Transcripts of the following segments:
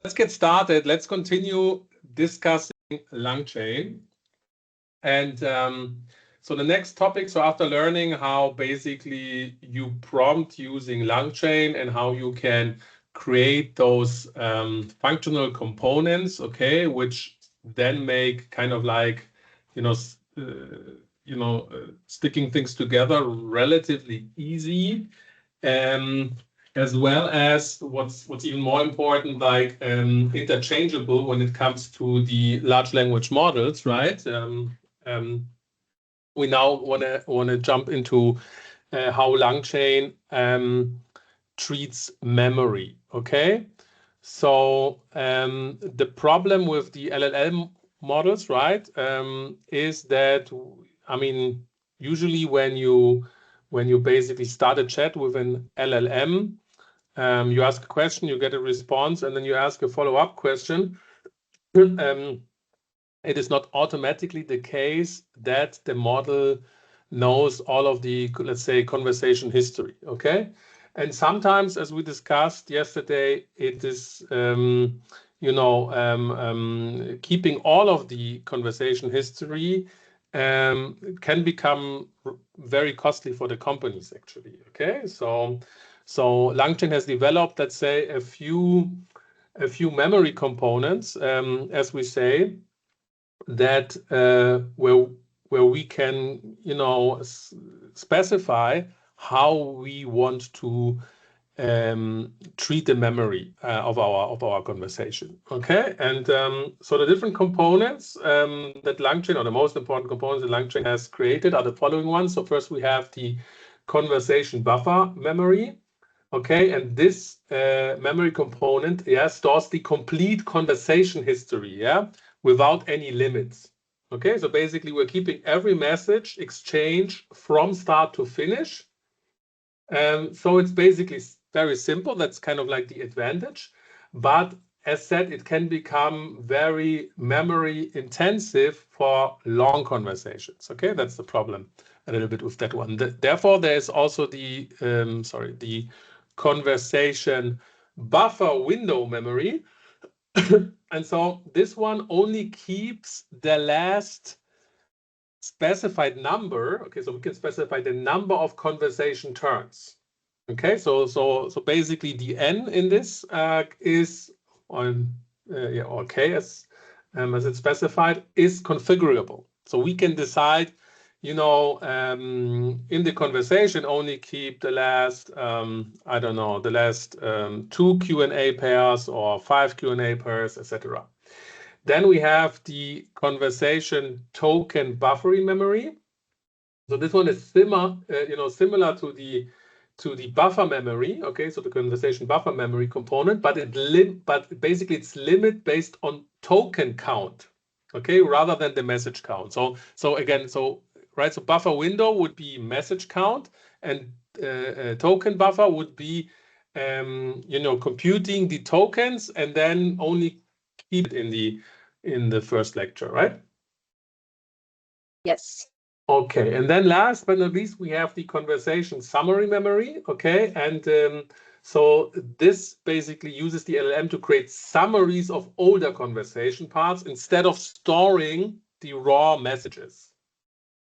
let's get started. Let's continue discussing Langchain. And so the next topic, so after learning how basically you prompt using Langchain and how you can create those functional components, okay, which then make kind of like, sticking things together relatively easy. As well as what's even more important, like interchangeable when it comes to the large language models, right? We now want to jump into how Langchain treats memory. Okay, so the problem with the LLM models, right, is that, I mean, usually when you basically start a chat with an LLM, you ask a question, you get a response, and then you ask a follow-up question. It is not automatically the case that the model knows all of the, let's say, conversation history, okay? And sometimes, as we discussed yesterday, it is, keeping all of the conversation history can become very costly for the companies, actually, okay? So Langchain has developed, let's say, a few memory components, as we say, that where we can, specify how we want to treat the memory of our conversation. Okay, and so the different components that Langchain, or the most important components that Langchain has created, are the following ones. So first we have the conversation buffer memory. Okay, and this memory component, stores the complete conversation history, without any limits. Okay, so basically we're keeping every message exchange from start to finish. So it's basically very simple. That's kind of like the advantage. But as said, it can become very memory intensive for long conversations. Okay, that's the problem a little bit with that one. Therefore, there is also the conversation buffer window memory. And so this one only keeps the last specified number. Okay, so we can specify the number of conversation turns. Okay, so basically the n in this is on or k as it's specified, is configurable. So we can decide, in the conversation only keep the last I don't know, the last 2 Q&A pairs or 5 Q&A pairs, etc. Then we have the conversation token buffering memory. So this one is similar to the buffer memory. Okay, so the conversation buffer memory component, but basically it's limit based on token count. Okay, rather than the message count. So buffer window would be message count, and token buffer would be computing the tokens and then only keep it in the first lecture, right? Yes. Okay, and then last but not least, we have the conversation summary memory. Okay, and so this basically uses the LLM to create summaries of older conversation parts instead of storing the raw messages.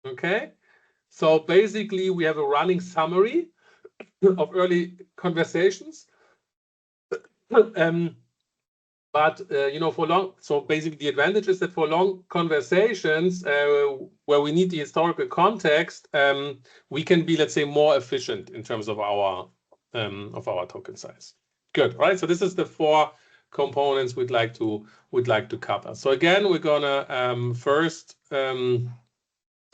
Okay, so basically we have a running summary of early conversations. But for long, so basically the advantage is that for long conversations where we need the historical context, we can be, let's say, more efficient in terms of our token size. Good, right? So this is the 4 components we'd like to cover. So again, we're gonna first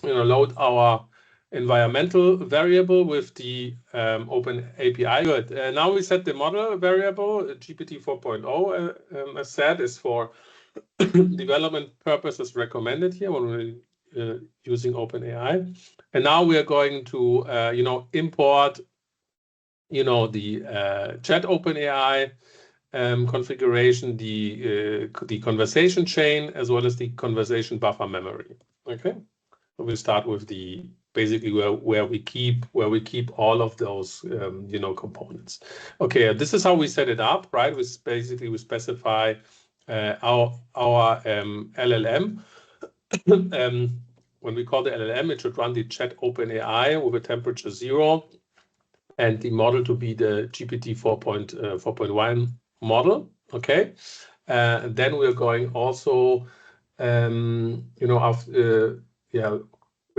load our environmental variable with the Open API. Good. Now we set the model variable. GPT 4.0, as said, is for development purposes recommended here when we're using OpenAI. And now we are going to import the chat OpenAI configuration, the conversation chain, as well as the conversation buffer memory. Okay. We start with the basically where we keep all of those components. Okay, this is how we set it up, right? We specify our LLM. When we call the LLM, it should run the chat OpenAI with a temperature 0 and the model to be the GPT 4.1 model. Okay, then we're going also, we're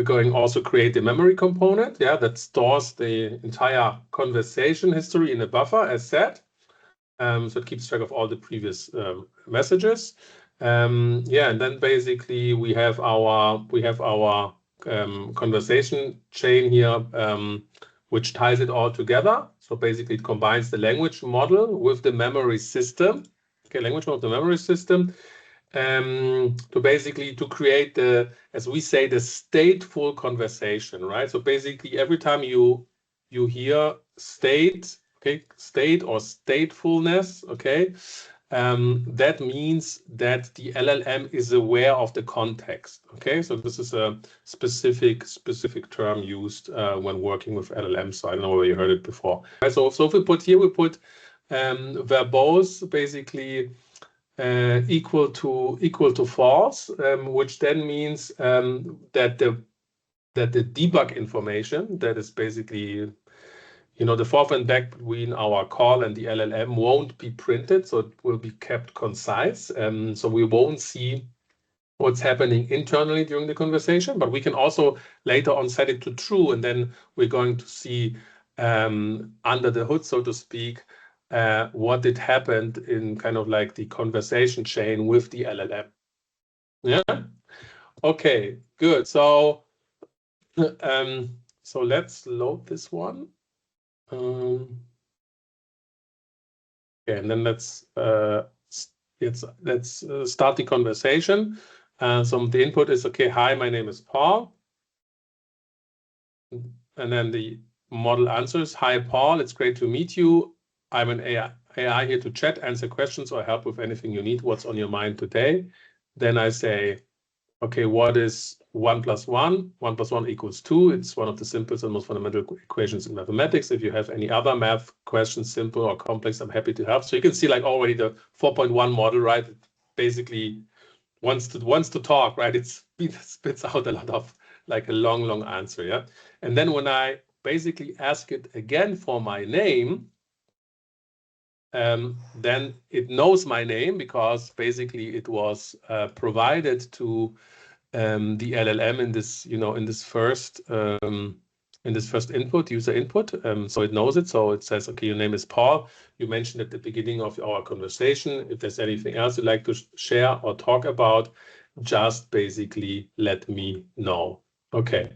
going also create the memory component, that stores the entire conversation history in a buffer, as said. So it keeps track of all the previous messages. And then basically we have our conversation chain here, which ties it all together. So basically it combines the language model with the memory system. Okay, language model with the memory system. To create the, as we say, the stateful conversation, right? So basically every time you hear state, okay, state or statefulness, okay, that means that the LLM is aware of the context. Okay, so this is a specific term used when working with LLM. So I don't know whether you heard it before. Right, so if we put verbose basically equal to false, which then means that the debug information, that is basically the forth and back between our call and the LLM, won't be printed, so it will be kept concise. So we won't see what's happening internally during the conversation, but we can also later on set it to true, and then we're going to see under the hood, so to speak, what did happen in kind of like the conversation chain with the LLM. Yeah. Okay. Good. So, so let's load this one. Okay, and then let's start the conversation. So the input is, okay, hi, my name is Paul. And then the model answers, hi, Paul, it's great to meet you. I'm an AI here to chat, answer questions, or help with anything you need. What's on your mind today? Then I say, okay, what is 1 + 1? 1 + 1 = 2. It's one of the simplest and most fundamental equations in mathematics. If you have any other math questions, simple or complex, I'm happy to help. So you can see like already the 4.1 model, right? It basically wants to talk, right? It spits out a lot of like a long answer, yeah? And then when I basically ask it again for my name, then it knows my name because basically it was provided to the LLM in this, in this first input, user input. So it knows it. So it says, okay, your name is Paul. You mentioned at the beginning of our conversation. If there's anything else you'd like to share or talk about, just basically let me know. Okay.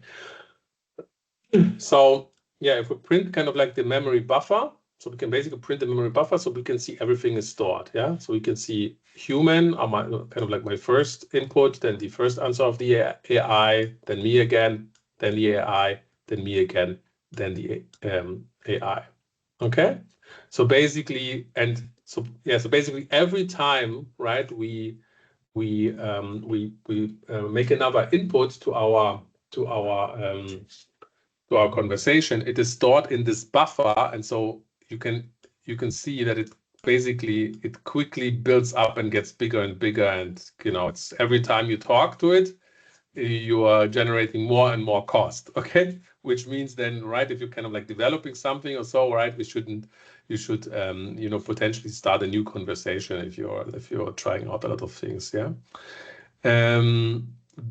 So yeah, if we print kind of like the memory buffer, so we can basically print the memory buffer so we can see everything is stored. Yeah, so we can see human, kind of like my first input, then the first answer of the AI, then me again, then the AI, then me again, then the AI. Okay, so basically, so basically every time, right, we make another input to our conversation, it is stored in this buffer, and so you can see that it quickly builds up and gets bigger and bigger, and it's every time you talk to it, you are generating more and more cost. Okay, which means then, right, if you're kind of like developing something or so, right, you should potentially start a new conversation if you're trying out a lot of things. Yeah.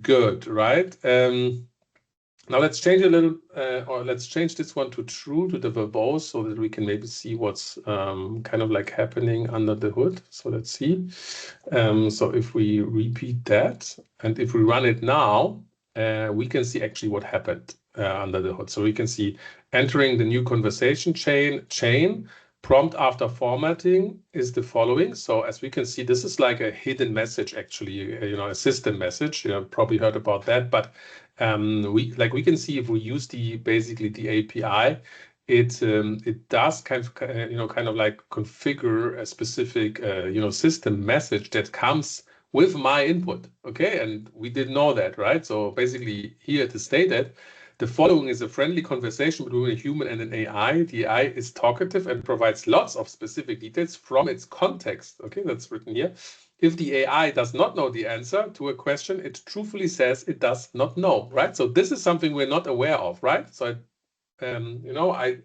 Good, right? Now let's change a little, or let's change this one to true, to the verbose, so that we can maybe see what's kind of like happening under the hood. So let's see. So if we repeat that, and if we run it now, we can see actually what happened under the hood. So we can see entering the new conversation chain, prompt after formatting is the following. So as we can see, this is like a hidden message, actually, a system message. You probably heard about that, but we can see if we use basically the API, it does kind of like configure a specific system message that comes with my input. Okay, and we didn't know that, right? So basically here it is stated The following is a friendly conversation between a human and an AI. The AI is talkative and provides lots of specific details from its context. Okay, that's written here. If the AI does not know the answer to a question, it truthfully says it does not know, right? So this is something we're not aware of, right? So, you know, I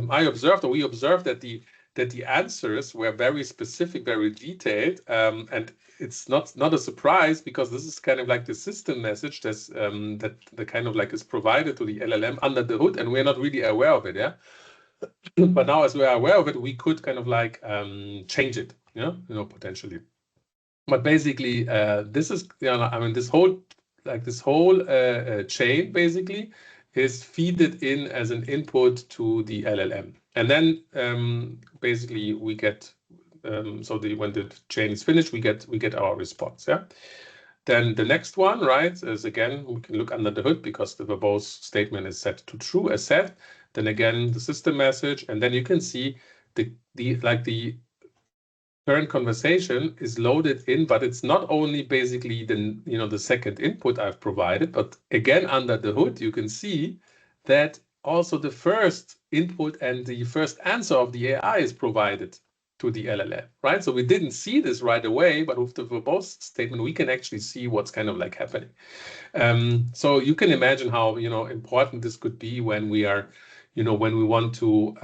observed, or we observed, that the answers were very specific, very detailed, and it's not a surprise, because this is kind of like the system message that's that the kind of like is provided to the LLM under the hood, and we're not really aware of it, yeah. But now, as we are aware of it, we could kind of like change it, yeah, you know, potentially. But basically, this is, you know, I mean, this whole chain basically is feeded in as an input to the LLM, and then basically we get so when the chain is finished, we get our response. Yeah. Then the next one, right, is again, we can look under the hood, because the verbose statement is set to true as set. Then again, the system message, and then you can see the current conversation is loaded in, but it's not only basically the second input I've provided, but again, under the hood, you can see that also the first input and the first answer of the AI is provided to the LLM, right? So we didn't see this right away, but with the verbose statement, we can actually see what's kind of like happening. So you can imagine how, you know, important this could be when we are, you know, when we want to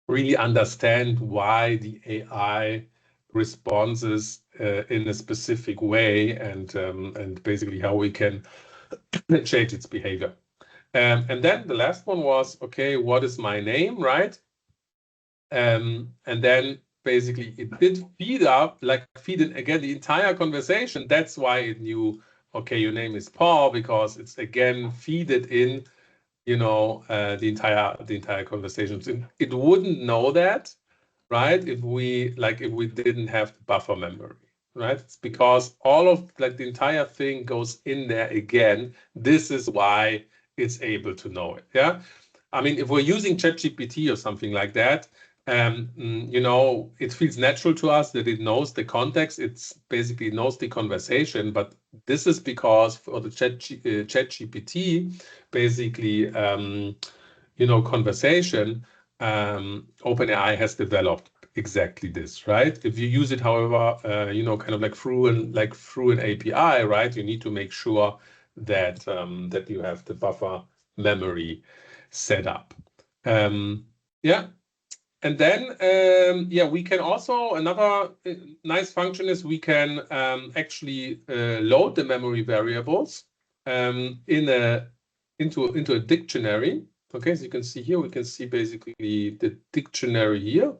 really understand why the AI responses in a specific way, and basically how we can change its behavior. And then the last one was, okay, what is my name, right? And then basically it did feed in again the entire conversation. That's why it knew, okay, your name is Paul, because it's again feeded in, you know, the entire conversation. It wouldn't know that, right, if we didn't have the buffer memory, right? It's because all of the entire thing goes in there again. This is why it's able to know it. Yeah, I mean, if we're using ChatGPT or something like that, you know, it feels natural to us that it knows the context. It's basically knows the conversation, but this is because for the ChatGPT, basically, you know, conversation, OpenAI has developed exactly this, right? If you use it, however, you know, kind of like through an API, right? You need to make sure that that you have the buffer memory set up. Yeah. And then, yeah, we can also, another nice function is we can actually load the memory variables into a dictionary. Okay, so you can see here, we can see basically the dictionary here,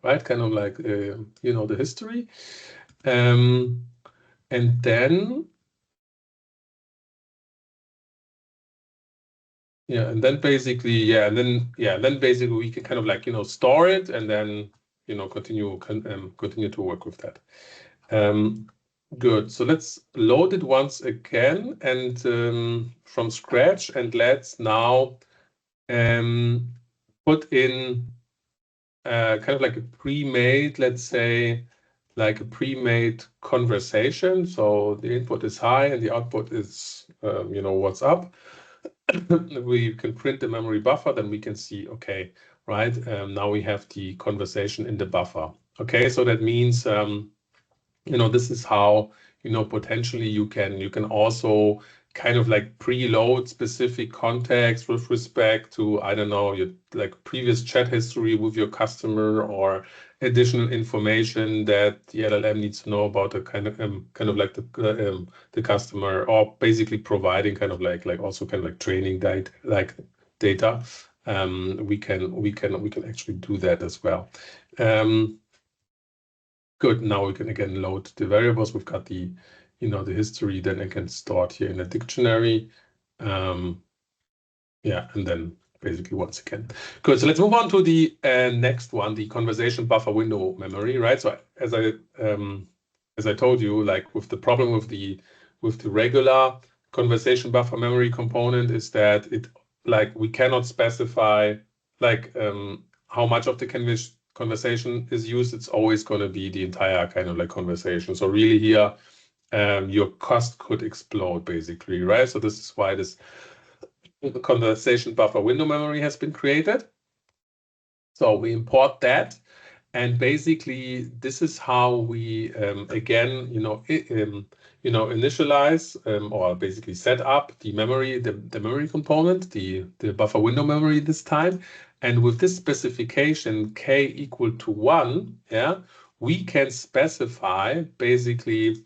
right? Kind of like, you know, the history. And then, yeah, and then basically, yeah, and then basically we can kind of like, you know, store it, and then, you know, continue to work with that. Good. So let's load it once again, and from scratch, and let's now put in kind of like a pre-made, let's say, like a pre-made conversation. So the input is hi and the output is, you know, what's up. We can print the memory buffer, then we can see, okay, right, now we have the conversation in the buffer. Okay, so that means, you know, this is how, you know, potentially you can also kind of like preload specific context with respect to, I don't know, your like previous chat history with your customer, or additional information that the LLM needs to know about the kind of like the customer, or basically providing kind of like also kind of like training data. We can actually do that as well. Good. Now we can again load the variables. We've got the, you know, the history. Then I can start here in a dictionary. Yeah, and then basically once again. Good. So let's move on to the next one, the conversation buffer window memory, right? So as I told you, like with the problem with the regular conversation buffer memory component is that it, like, we cannot specify like how much of the conversation is used. It's always going to be the entire kind of like conversation. So really here, your cost could explode, basically, right? So this is why this conversation buffer window memory has been created. So we import that, and basically this is how we again, initialize or basically set up the memory, the memory component, the buffer window memory this time. And with this specification k equal to 1, yeah, we can specify basically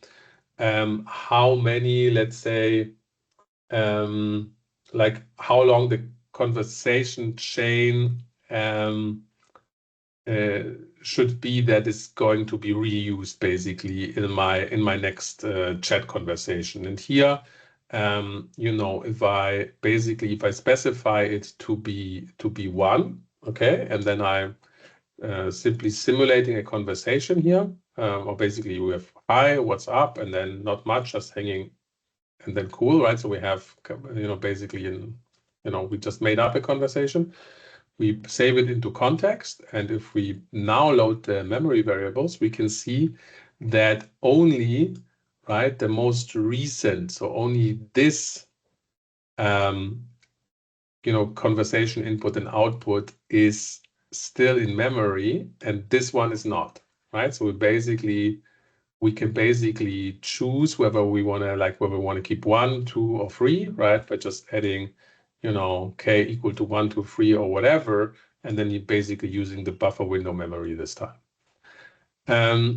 how many, let's say, like how long the conversation chain should be that is going to be reused basically in my next chat conversation. And here, if I specify it to be 1, okay, and then I'm simply simulating a conversation here, or basically we have hi, what's up, and then not much, just hanging, and then cool, right? So we have, basically we just made up a conversation. We save it into context, and if we now load the memory variables, we can see that only, right, the most recent, so only this, conversation input and output is still in memory, and this one is not, right? So we can basically choose whether we want to keep 1, 2, or 3, right? By just adding, k equal to 1, 2, 3, or whatever, and then you're basically using the buffer window memory this time.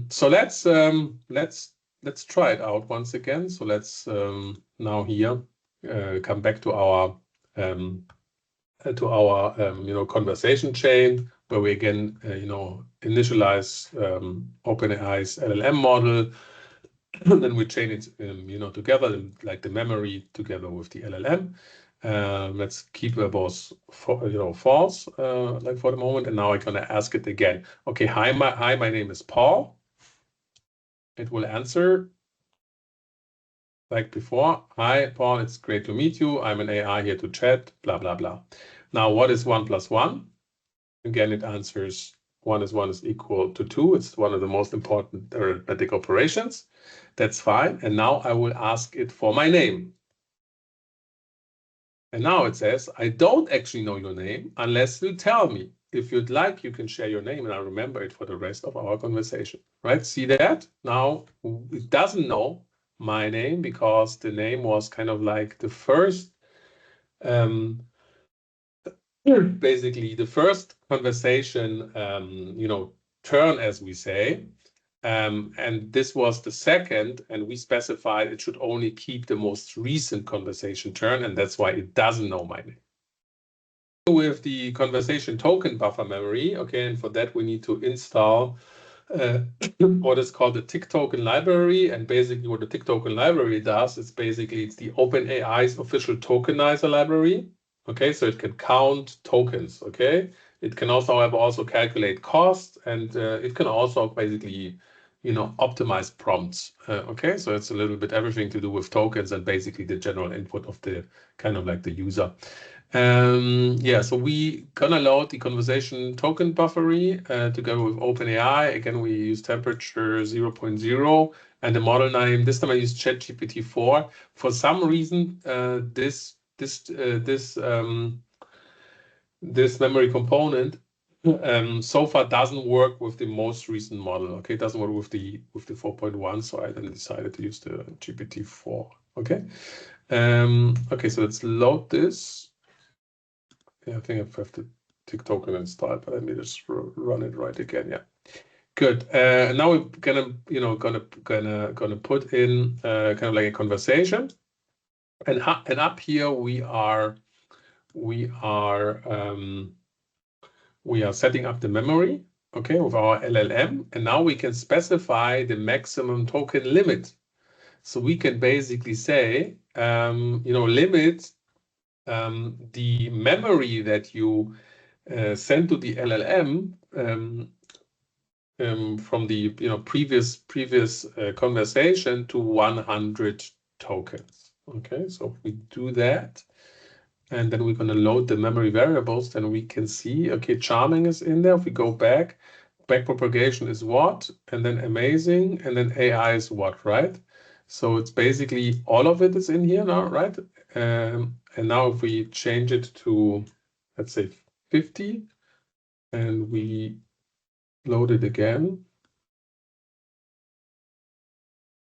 So let's try it out once again. So let's now here come back to our conversation chain, where we again initialize OpenAI's LLM model. And then we chain it together, like the memory together with the LLM. Let's keep both false like for the moment, and now I'm gonna ask it again. Okay, hi, my name is Paul. It will answer like before. Hi, Paul, it's great to meet you. I'm an AI here to chat, blah, blah, blah. Now, what is 1 plus 1? Again, it answers 1 is equal to 2. It's one of the most important arithmetic operations. That's fine. And now I will ask it for my name. And now it says, I don't actually know your name unless you tell me. If you'd like, you can share your name and I'll remember it for the rest of our conversation, right? See that? Now it doesn't know my name because the name was kind of like the first, basically the first conversation, turn, as we say. And this was the second, and we specified it should only keep the most recent conversation turn, and that's why it doesn't know my name. With the conversation token buffer memory, okay, and for that we need to install what is called the tick token library. And basically what the tick token library does is basically it's the OpenAI's official tokenizer library. Okay, so it can count tokens, okay? It can also, however, calculate costs, and it can also basically, optimize prompts, okay? So it's a little bit everything to do with tokens and basically the general input of the kind of like the user. Yeah, so we gonna load the conversation token buffery together with OpenAI. Again, we use temperature 0.0 and the model name. This time I use ChatGPT-4. For some reason, this memory component so far doesn't work with the most recent model. Okay, it doesn't work with the 4.1. So I then decided to use the GPT-4. Okay. Okay, so let's load this. Yeah, I think I have the tick token installed, but let me just run it right again. Yeah, good. Now we're gonna put in kind of like a conversation, and up here we are setting up the memory, okay, with our LLM, and now we can specify the maximum token limit. So we can basically say, limit the memory that you send to the LLM from the previous conversation to 100 tokens. Okay, so if we do that, and then we're going to load the memory variables, then we can see, okay, charming is in there. If we go back propagation is what, and then amazing, and then AI is what, right? So it's basically all of it is in here now, right? And now if we change it to, let's say 50, and we load it again,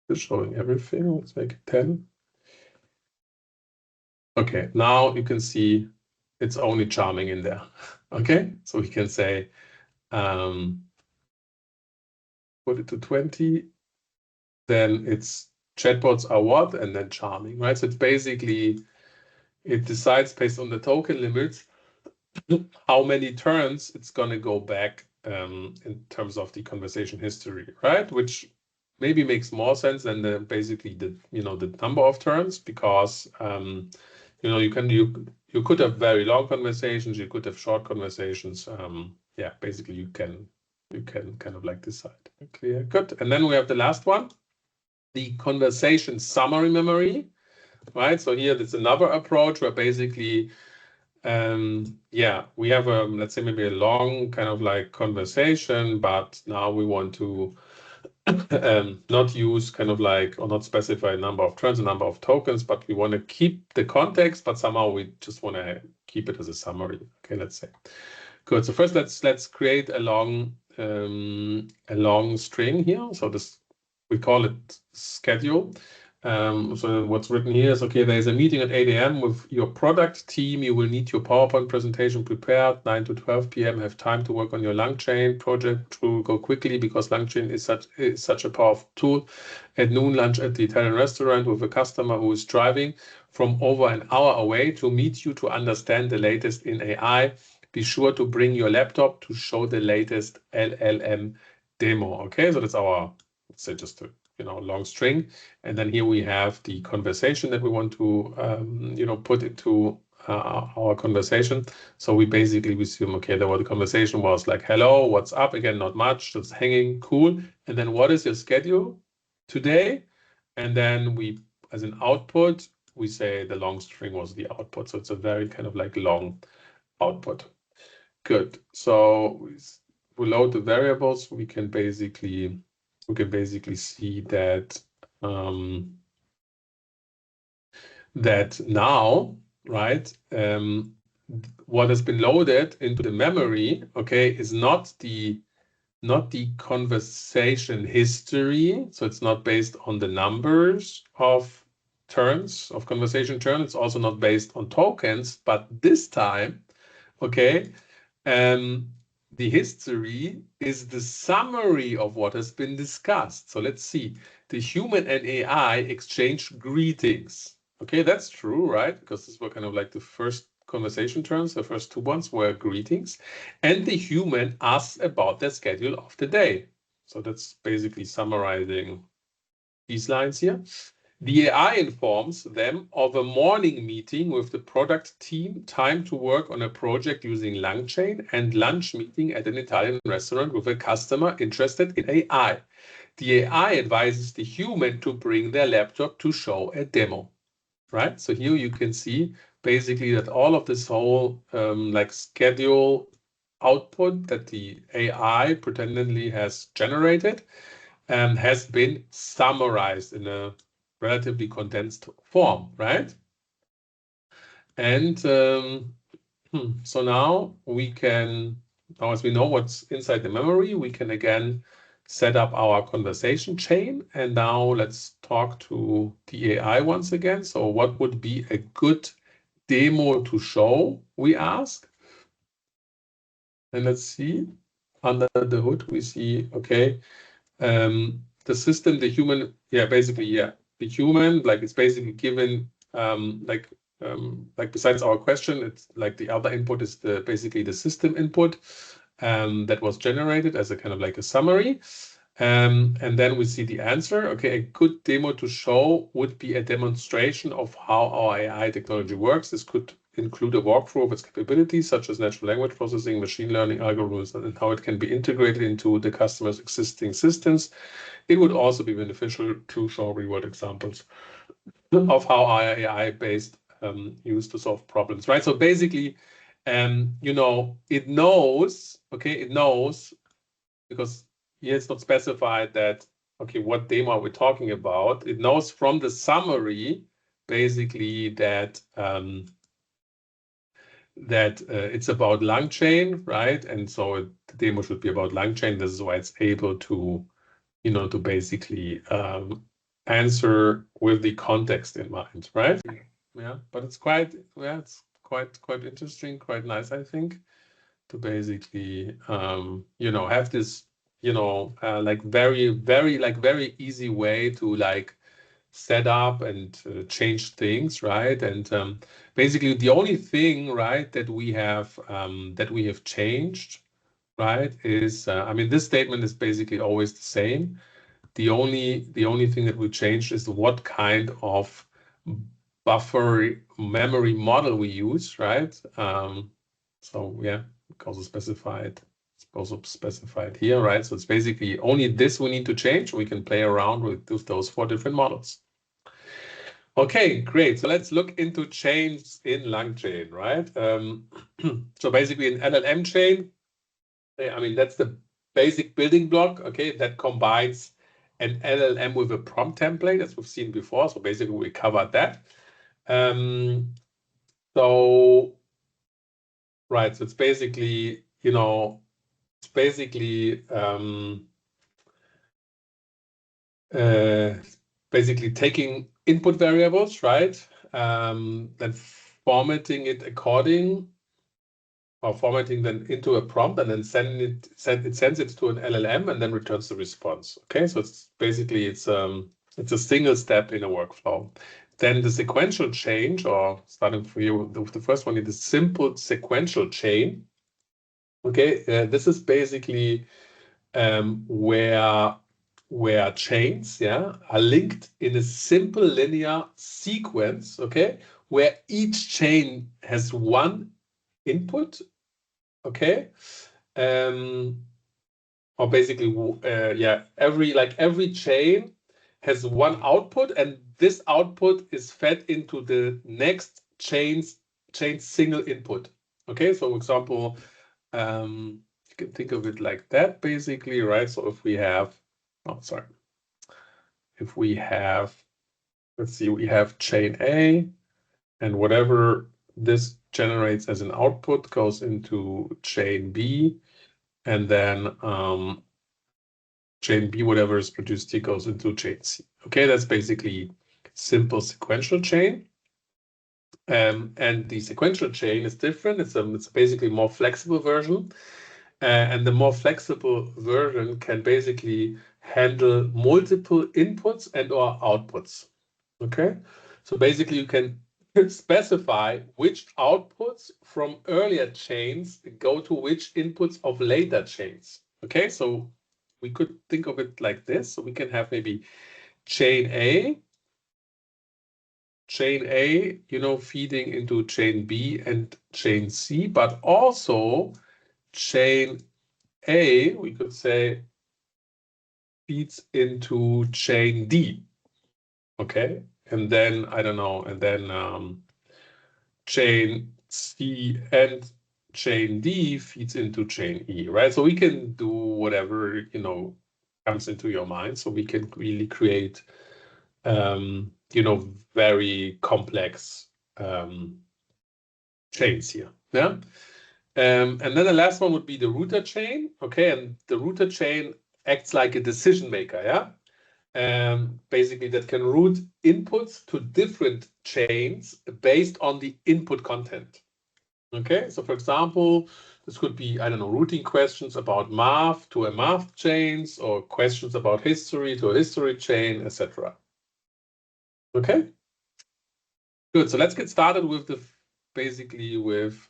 it's showing everything. Let's make it 10. Okay, now you can see it's only charming in there. Okay, so we can say, put it to 20, then it's chatbots are what, and then charming, right? So it's basically, it decides based on the token limits how many turns it's going to go back in terms of the conversation history, right? Which maybe makes more sense than basically the the number of turns, because you could have very long conversations, you could have short conversations. Yeah, basically you can kind of like decide. Clear, good. And then we have the last one, the conversation summary memory, right? So here there's another approach where basically yeah, we have let's say maybe a long kind of like conversation, but now we want to not use kind of like, or not specify a number of turns, a number of tokens, but we want to keep the context, but somehow we just want to keep it as a summary. Okay, let's say. Good. So first let's create a long string here. So this, we call it schedule. So what's written here is, okay, there's a meeting at 8 a.m. with your product team. You will need your PowerPoint presentation prepared. 9 to 12 p.m. have time to work on your Langchain project to go quickly, because Langchain is such a powerful tool. At noon, lunch at the Italian restaurant with a customer who is driving from over an hour away to meet you to understand the latest in AI. Be sure to bring your laptop to show the latest LLM demo. Okay, so that's our, let's say, just a long string, and then here we have the conversation that we want to put into our conversation. So we basically assume, okay, the conversation was like, hello, what's up? Again, not much, just hanging, cool. And then what is your schedule today? And then we, as an output, we say the long string was the output. So it's a very kind of like long output. Good. So we load the variables. We can basically see that that now, right, what has been loaded into the memory, okay, is not the conversation history. So it's not based on the numbers of turns, of conversation turns. It's also not based on tokens, but this time, okay, the history is the summary of what has been discussed. So let's see. The human and AI exchange greetings. Okay, that's true, right? Because this were kind of like the first conversation terms. The first two ones were greetings. And the human asks about the schedule of the day. So that's basically summarizing these lines here. The AI informs them of a morning meeting with the product team, time to work on a project using Langchain, and lunch meeting at an Italian restaurant with a customer interested in AI. The AI advises the human to bring their laptop to show a demo, right? So here you can see basically that all of this whole like schedule output that the AI pretendingly has generated has been summarized in a relatively condensed form, right? And so now we can, now as we know what's inside the memory, we can again set up our conversation chain. And now let's talk to the AI once again. So what would be a good demo to show, we ask. And let's see, under the hood, we see, okay, the system, the human, yeah, basically, yeah, the human, like it's basically given, like besides our question, it's like the other input is basically the system input that was generated as a kind of like a summary. And then we see the answer. Okay, a good demo to show would be a demonstration of how our AI technology works. This could include a walkthrough of its capabilities, such as natural language processing, machine learning algorithms, and how it can be integrated into the customer's existing systems. It would also be beneficial to show real-world examples of how our AI-based used to solve problems, right? So basically, it knows, okay, it knows, because here it's not specified that, okay, what demo are we talking about? It knows from the summary basically that it's about Langchain, right? And so the demo should be about Langchain. This is why it's able to, to basically answer with the context in mind, right? Yeah, but it's quite, it's quite interesting, quite nice, I think, to basically, have this, like very easy way to like set up and change things, right? And basically the only thing, right, that we have changed, right, is I mean, this statement is basically always the same. The only thing that we changed is what kind of buffer memory model we use, right? So yeah, it's also specified here, right? So it's basically only this we need to change. We can play around with those 4 different models. Okay, great. So let's look into chains in Langchain, right? So basically an LLM chain, I mean, that's the basic building block, okay, that combines an LLM with a prompt template, as we've seen before. So basically we covered that. So, right, so it's basically, basically taking input variables, right? Then formatting it formatting them into a prompt, and then it sends it to an LLM and then returns the response. Okay, so it's basically it's a single step in a workflow. Then the sequential change, or starting for you with the first one, is the simple sequential chain. Okay, this is basically where chains, yeah, are linked in a simple linear sequence. Okay, where each chain has one input. Okay, or basically, yeah, every chain has one output, and this output is fed into the next chain's single input. Okay, so for example, you can think of it like that, basically, right? So if we have, if we have, let's see, we have chain A, and whatever this generates as an output goes into chain B, and then chain B, whatever is produced here, goes into chain C. Okay, that's basically simple sequential chain. And the sequential chain is different. It's basically more flexible version. And the more flexible version can basically handle multiple inputs and or outputs. Okay, so basically you can specify which outputs from earlier chains go to which inputs of later chains. Okay, so we could think of it like this. So we can have maybe chain A, feeding into chain B and chain C, but also chain A, we could say, feeds into chain D. Okay, and then I don't know, and then chain C and chain D feeds into chain E, right? So we can do whatever, comes into your mind. So we can really create, very complex chains here. Yeah. And then the last one would be the router chain. Okay. And the router chain acts like a decision maker. Yeah. Basically that can route inputs to different chains based on the input content. Okay, so for example, this could be, I don't know, routing questions about math to a math chains, or questions about history to a history chain, etc. Okay, good. So let's get started with basically with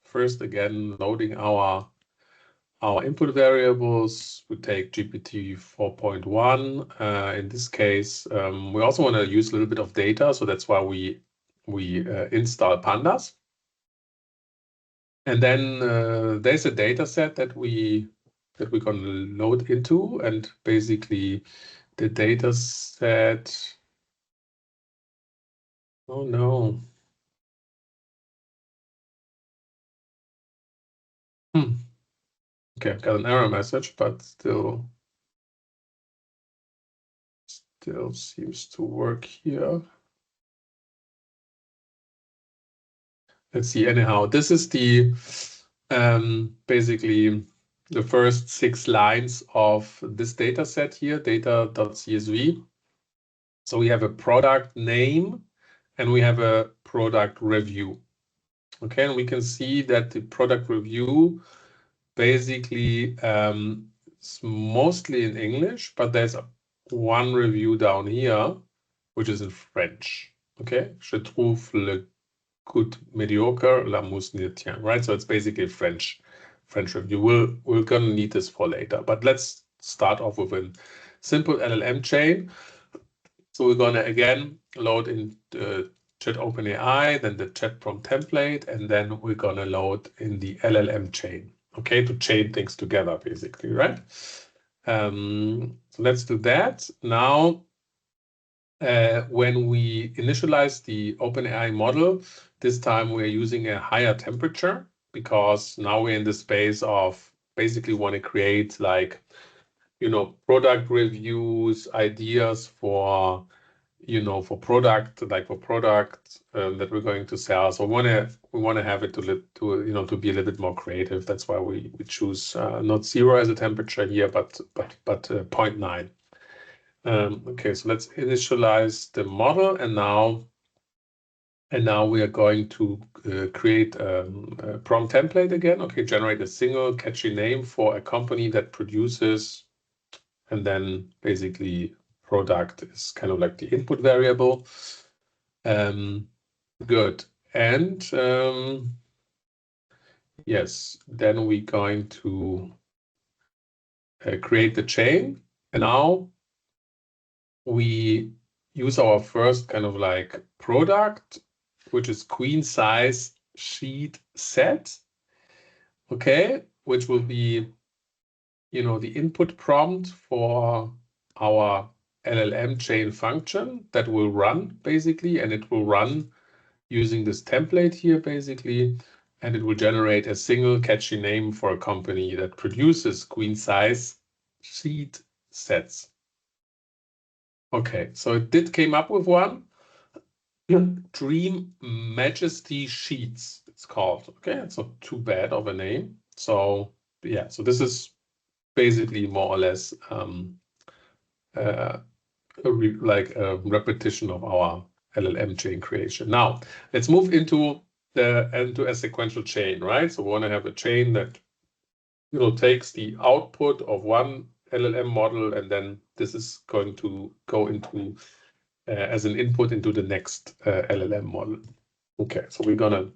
first again loading our input variables. We take GPT 4.1. In this case, we also want to use a little bit of data, so that's why we install pandas. And then there's a data set that we're going to load into, and basically the data set. Oh no. Okay, I've got an error message, but still. still seems to work here. Let's see. Anyhow, this is the basically the first 6 lines of this data set here, data.csv. So we have a product name and we have a product review. Okay, and we can see that the product review basically is mostly in English, but there's one review down here, which is in French. Okay, je trouve le good mediocre, la mousse ne tient, right? So it's basically French review. We're gonna need this for later, but let's start off with a simple LLM chain. So we're gonna again load in the chat OpenAI, then the chat prompt template, and then we're gonna load in the LLM chain, okay, to chain things together, basically, right? So let's do that. Now, when we initialize the OpenAI model, this time we're using a higher temperature because now we're in the space of basically want to create like, you know, product reviews, ideas for, you know, for product that we're going to sell. So we want to have it to you know, to be a little bit more creative. That's why we choose not 0 as a temperature here, but 0.9. Okay, so let's initialize the model, and now we are going to create a prompt template again. Okay, generate a single catchy name for a company that produces, and then basically product is kind of like the input variable. Good, and yes, then we're going to create the chain, and now we use our first kind of like product, which is queen size sheet set, okay, which will be, you know, the input prompt for our LLM chain function that will run basically, and it will run using this template here basically, and it will generate a single catchy name for a company that produces queen size sheet sets. Okay, so it did came up with one. Dream Majesty Sheets, it's called. Okay, it's not too bad of a name. So yeah, so this is basically more or less like a repetition of our LLM chain creation. Now let's move into a sequential chain, right? So we want to have a chain that, you know, takes the output of one LLM model, and then this is going to go into as an input into the next LLM model. Okay, so we're gonna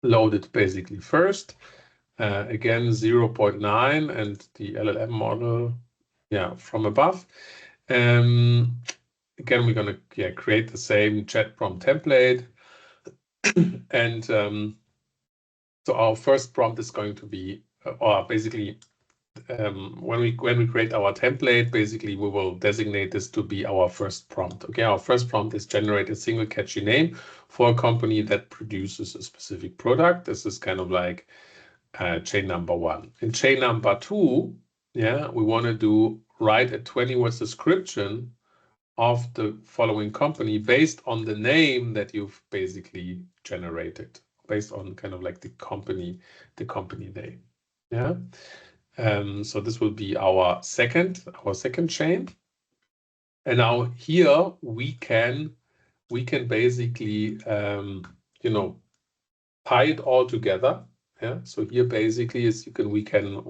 load it basically first. Again, 0.9 and the LLM model, yeah, from above. Again, we're gonna create the same chat prompt template, and so our first prompt is going to be, or basically, when we create our template, basically we will designate this to be our first prompt. Okay, our first prompt is generate a single catchy name for a company that produces a specific product. This is kind of like chain number 1. In chain number 2, yeah, we want to write a 20-word description of the following company based on the name that you've basically generated, based on kind of like the company name. Yeah. So this will be our second chain. And now here we can basically you know, tie it all together. Yeah. So here basically is we can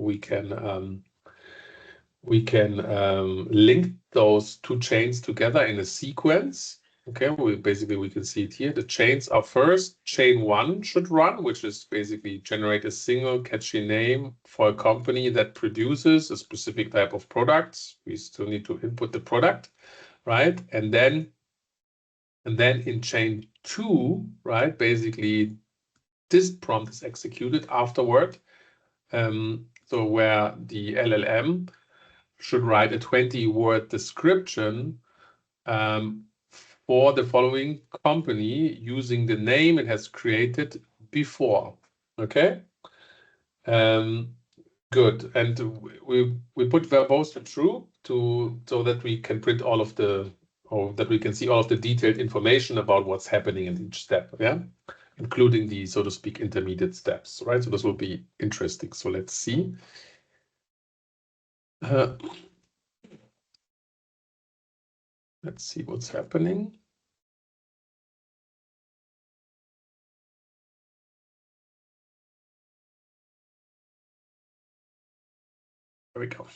link those 2 chains together in a sequence. Okay, we can see it here. The chains are first, chain 1 should run, which is basically generate a single catchy name for a company that produces a specific type of products. We still need to input the product, right? And then in chain 2, right, basically this prompt is executed afterward. So where the LLM should write a 20-word description for the following company using the name it has created before. Okay. Good. And we put verbose to true so that we can print all of the, or that we can see all of the detailed information about what's happening in each step, yeah, including the, so to speak, intermediate steps, right? So this will be interesting. So let's see. Let's see what's happening. There we go.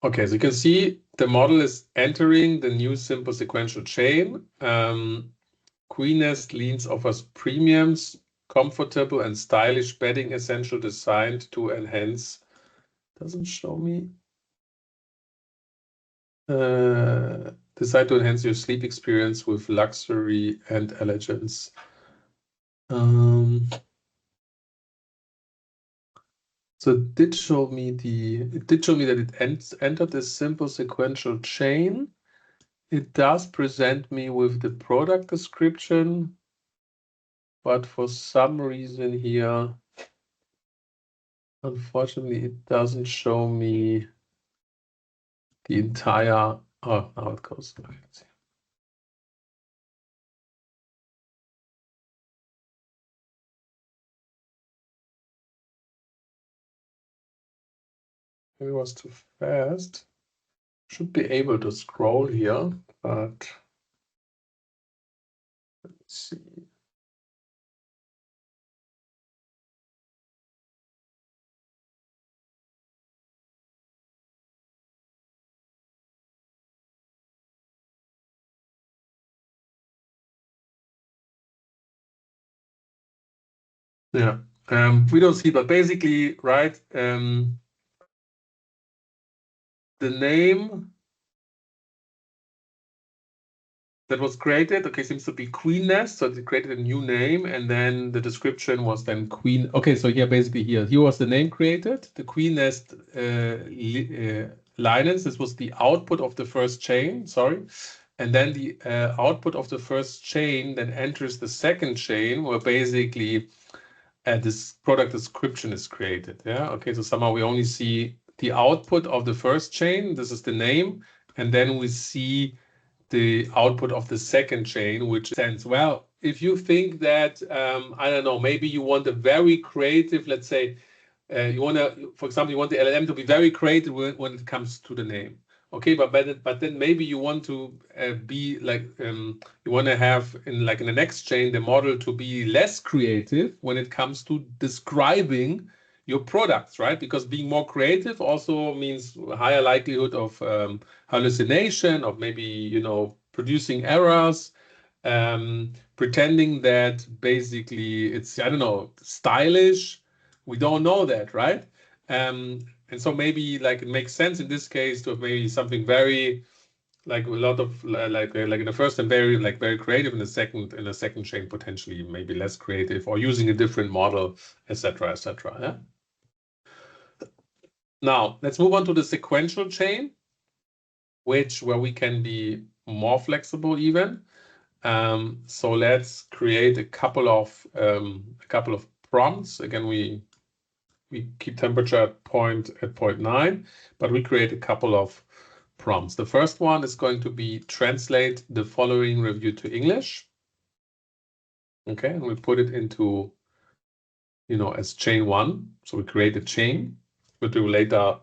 Okay, so you can see the model is entering the new simple sequential chain. Queen-nest leans offers premiums, comfortable and stylish bedding essential designed to enhance. Doesn't show me. Designed to enhance your sleep experience with luxury and elegance. So it did show me that it entered this simple sequential chain. It does present me with the product description, but for some reason here, unfortunately, it doesn't show me the entire. Oh, now it goes. Maybe it was too fast. Should be able to scroll here, but let's see. Yeah, we don't see, but basically, right? The name that was created, okay, seems to be Queen-nest. So they created a new name, and then the description was then Queen. Okay, so here, basically here was the name created, the Queen-nest linens. This was the output of the first chain, sorry. And then the output of the first chain then enters the second chain, where basically this product description is created. Yeah, okay, so somehow we only see the output of the first chain. This is the name. And then we see the output of the second chain, which sends. Well, if you think that, I don't know, maybe you want a very creative, let's say, you want to, for example, you want the LLM to be very creative when it comes to the name. Okay, but then maybe you want to be like, you want to have in the next chain, the model to be less creative when it comes to describing your products, right? Because being more creative also means higher likelihood of hallucination, of maybe, you know, producing errors, pretending that basically it's, I don't know, stylish. We don't know that, right? And so maybe like it makes sense in this case to have maybe something very like a lot of like in the first and very creative, in the second chain potentially maybe less creative, or using a different model, etc., etc. Yeah. Now let's move on to the sequential chain, where we can be more flexible even. So let's create a couple of prompts. Again, we keep temperature at 0.9, but we create a couple of prompts. The first one is going to be translate the following review to English. Okay, and we put it into, you know, as chain one. So we create a chain, but we will later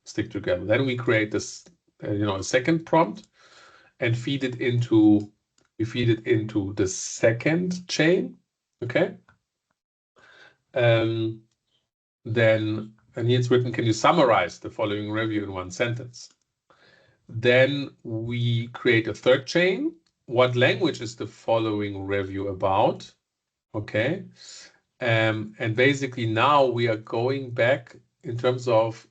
stick together. Then we create this, you know, a second prompt, and feed it into the second chain. Okay. Then, and here it's written, can you summarize the following review in one sentence? Then we create a third chain. What language is the following review about? Okay. And basically now we are going back in terms of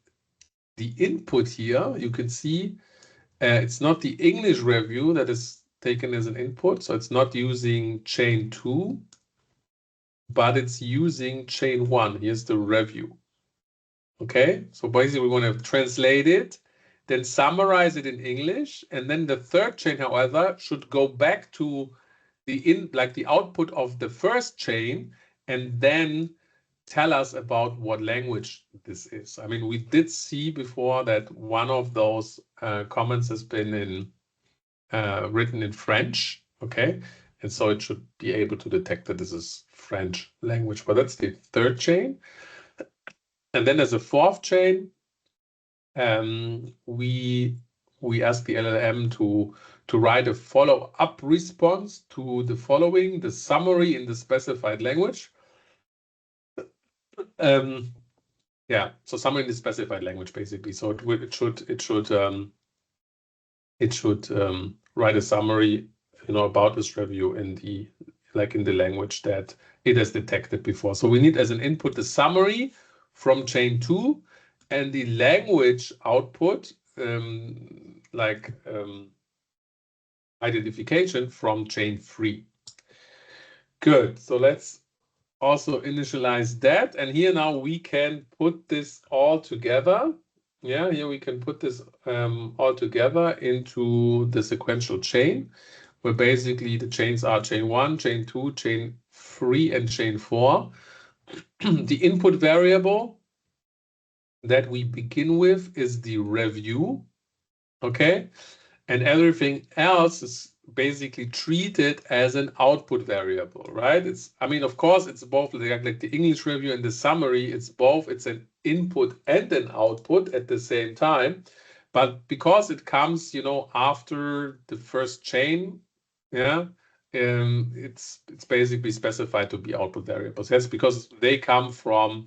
the input here. You can see it's not the English review that is taken as an input. So it's not using chain 2, but it's using chain 1. Here's the review. Okay, so basically we want to translate it, then summarize it in English, and then the third chain, however, should go back to the output of the first chain and then tell us about what language this is. I mean, we did see before that one of those comments has been in written in French, okay? And so it should be able to detect that this is French language, but that's the third chain. And then there's a fourth chain. We ask the LLM to write a follow-up response to the following, the summary in the specified language. Yeah, so summary in the specified language, basically. So it should write a summary, about this review in the language that it has detected before. So we need as an input the summary from chain 2 and the language output, identification from chain 3. Good. So let's also initialize that. And here now we can put this all together. Yeah, here we can put this all together into the sequential chain, where basically the chains are chain 1, chain 2, chain 3, and chain 4. The input variable that we begin with is the review, okay? And everything else is basically treated as an output variable, right? I mean, of course, it's both like the English review and the summary. It's an input and an output at the same time. But because it comes, after the first chain, yeah, it's basically specified to be output variables. Yes, because they come from,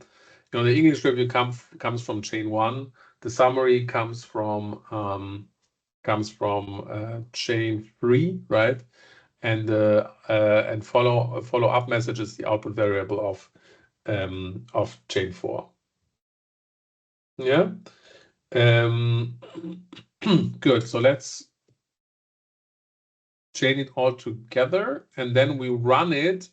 the English review comes from chain 1. The summary comes from chain 3, right? And follow-up message is the output variable of chain 4. Yeah. Good. So let's chain it all together, and then we run it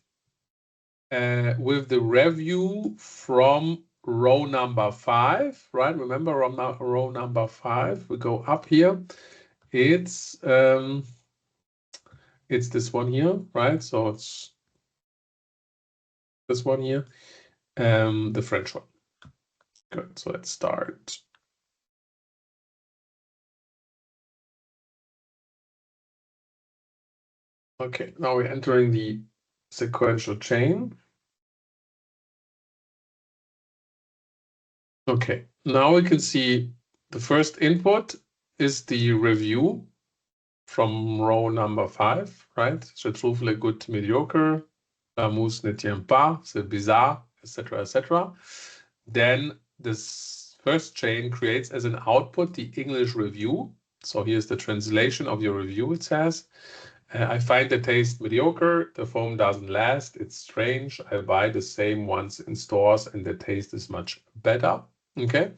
with the review from row number 5, right? Remember row number 5. We go up here. It's this one here, right? So it's this one here, the French one. Good. So let's start. Okay, now we're entering the sequential chain. Okay, now we can see the first input is the review from row number 5, right? Je trouve le goût mediocre, la mousse ne tient pas, c'est bizarre, etc., etc. Then this first chain creates as an output the English review. So here's the translation of your review, it says. I find the taste mediocre, the foam doesn't last, it's strange, I buy the same ones in stores and the taste is much better. Okay.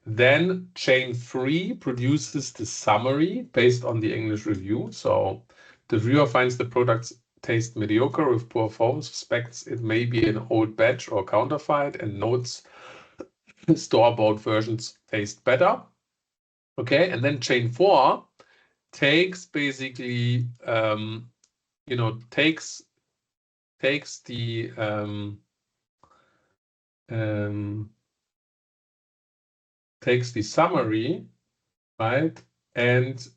Then chain 3 produces the summary based on the English review. So the viewer finds the products taste mediocre with poor foam, suspects it may be an old batch or counterfeit, and notes store-bought versions taste better. Okay, and then chain 4 takes basically, takes the summary, right, and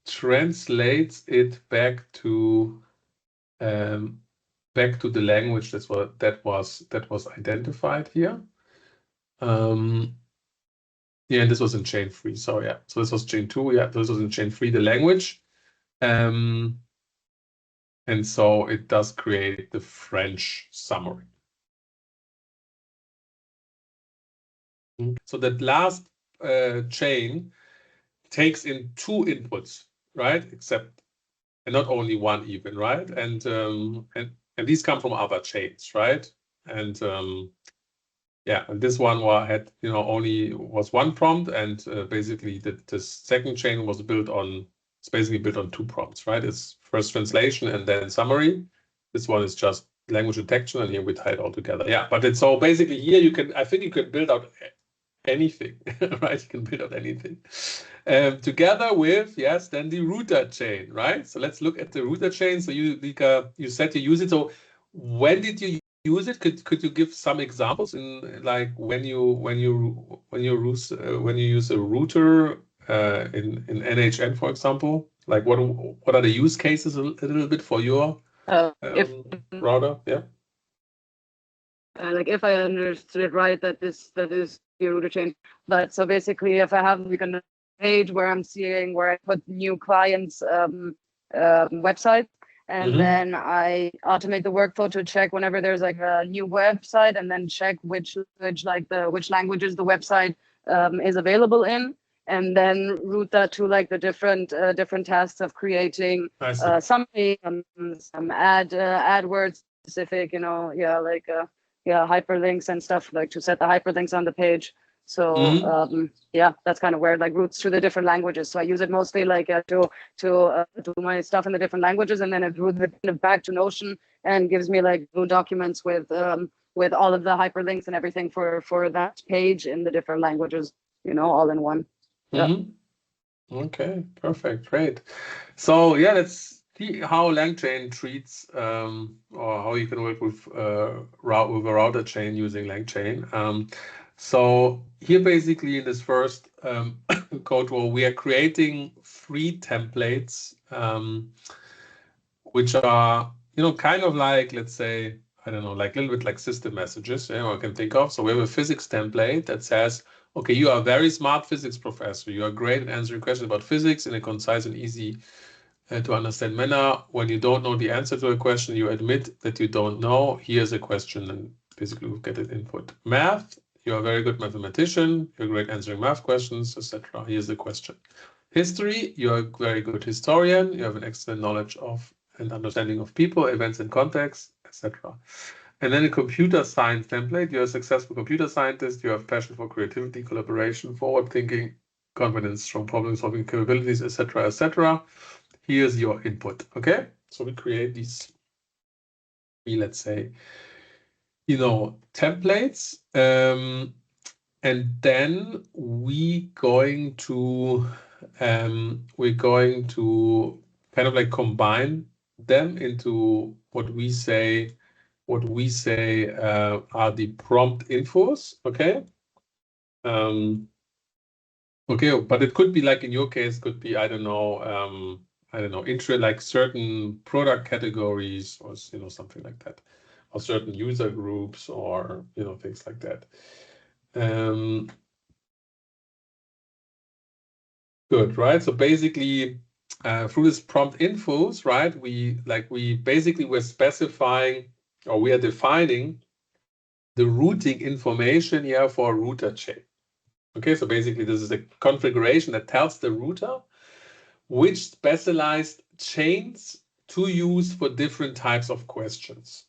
translates it back to the language that was identified here. Yeah, and this was in chain 3. So yeah, so this was chain 2. Yeah, this was in chain 3, the language. And so it does create the French summary. So that last chain takes in 2 inputs, right? And not only one even, right? And these come from other chains, right? And yeah, and this one had only was 1 prompt, and basically the second chain was basically built on 2 prompts, right? It's first translation and then summary. This one is just language detection, and here we tie it all together. Yeah, but it's so basically here I think you can build out anything, right? You can build out anything together with, yes, then the router chain, right? So let's look at the router chain. So you said you use it. So when did you use it? Could you give some examples in like when you use a router in NHN, for example? Like what are the use cases a little bit for your router? Yeah. Like if I understood it right, that is your router chain. But so basically, if I have like a page where I'm seeing where I put new clients' websites, and then I automate the workflow to check whenever there's like a new website, and then check which languages the website is available in, and then route that to like the different tasks of creating summary, some ad words specific, hyperlinks and stuff, like to set the hyperlinks on the page. So yeah, that's kind of where like routes to the different languages. So I use it mostly like to do my stuff in the different languages, and then it routes it back to Notion and gives me like new documents with all of the hyperlinks and everything for that page in the different languages, all in one. Yeah. Okay, perfect, great. So yeah, let's see how Langchain treats or how you can work with a router chain using Langchain. So here basically in this first code row, we are creating 3 templates, which are, kind of like, let's say, I don't know, like a little bit like system messages, I can think of. So we have a physics template that says, okay, you are a very smart physics professor. You are great at answering questions about physics in a concise and easy to understand manner. When you don't know the answer to a question, you admit that you don't know. Here's a question, and basically we get an input. Math, you're a very good mathematician. You're great answering math questions, etc. Here's the question. History, you're a very good historian. You have an excellent knowledge of and understanding of people, events, and contexts, etc. And then a computer science template. You're a successful computer scientist. You have passion for creativity, collaboration, forward thinking, confidence, strong problem solving capabilities, etc., etc. Here's your input. Okay, so we create these 3, let's say, templates, and then we're going to kind of like combine them into what we say are the prompt infos. Okay. Okay, but it could be like in your case, could be, I don't know, like certain product categories or, something like that, or certain user groups or, things like that. Good, right? So basically, through this prompt infos, right, we're specifying, or we are defining the routing information here for a router chain. Okay, so basically this is a configuration that tells the router which specialized chains to use for different types of questions.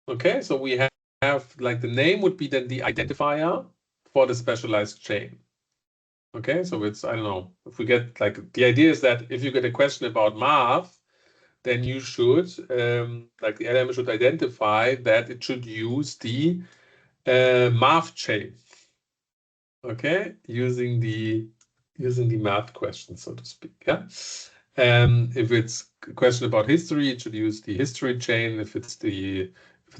Okay, so we have like the name would be then the identifier for the specialized chain. Okay, so it's, I don't know, if we get like, the idea is that if you get a question about math, then you should, like the LM should identify that it should use the math chain. Okay, using the math question, so to speak. Yeah. If it's a question about history, it should use the history chain. If it's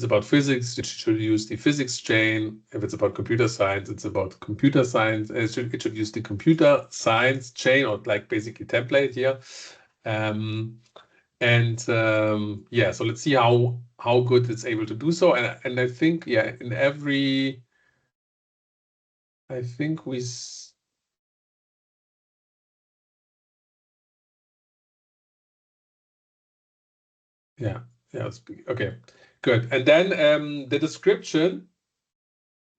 about physics, it should use the physics chain. If it's about computer science, it's about computer science. It should use the computer science chain, or like basically template here. Yeah, so let's see how good it's able to do so. And I think, yeah, in every, I think we. Yeah, okay, good. And then the description,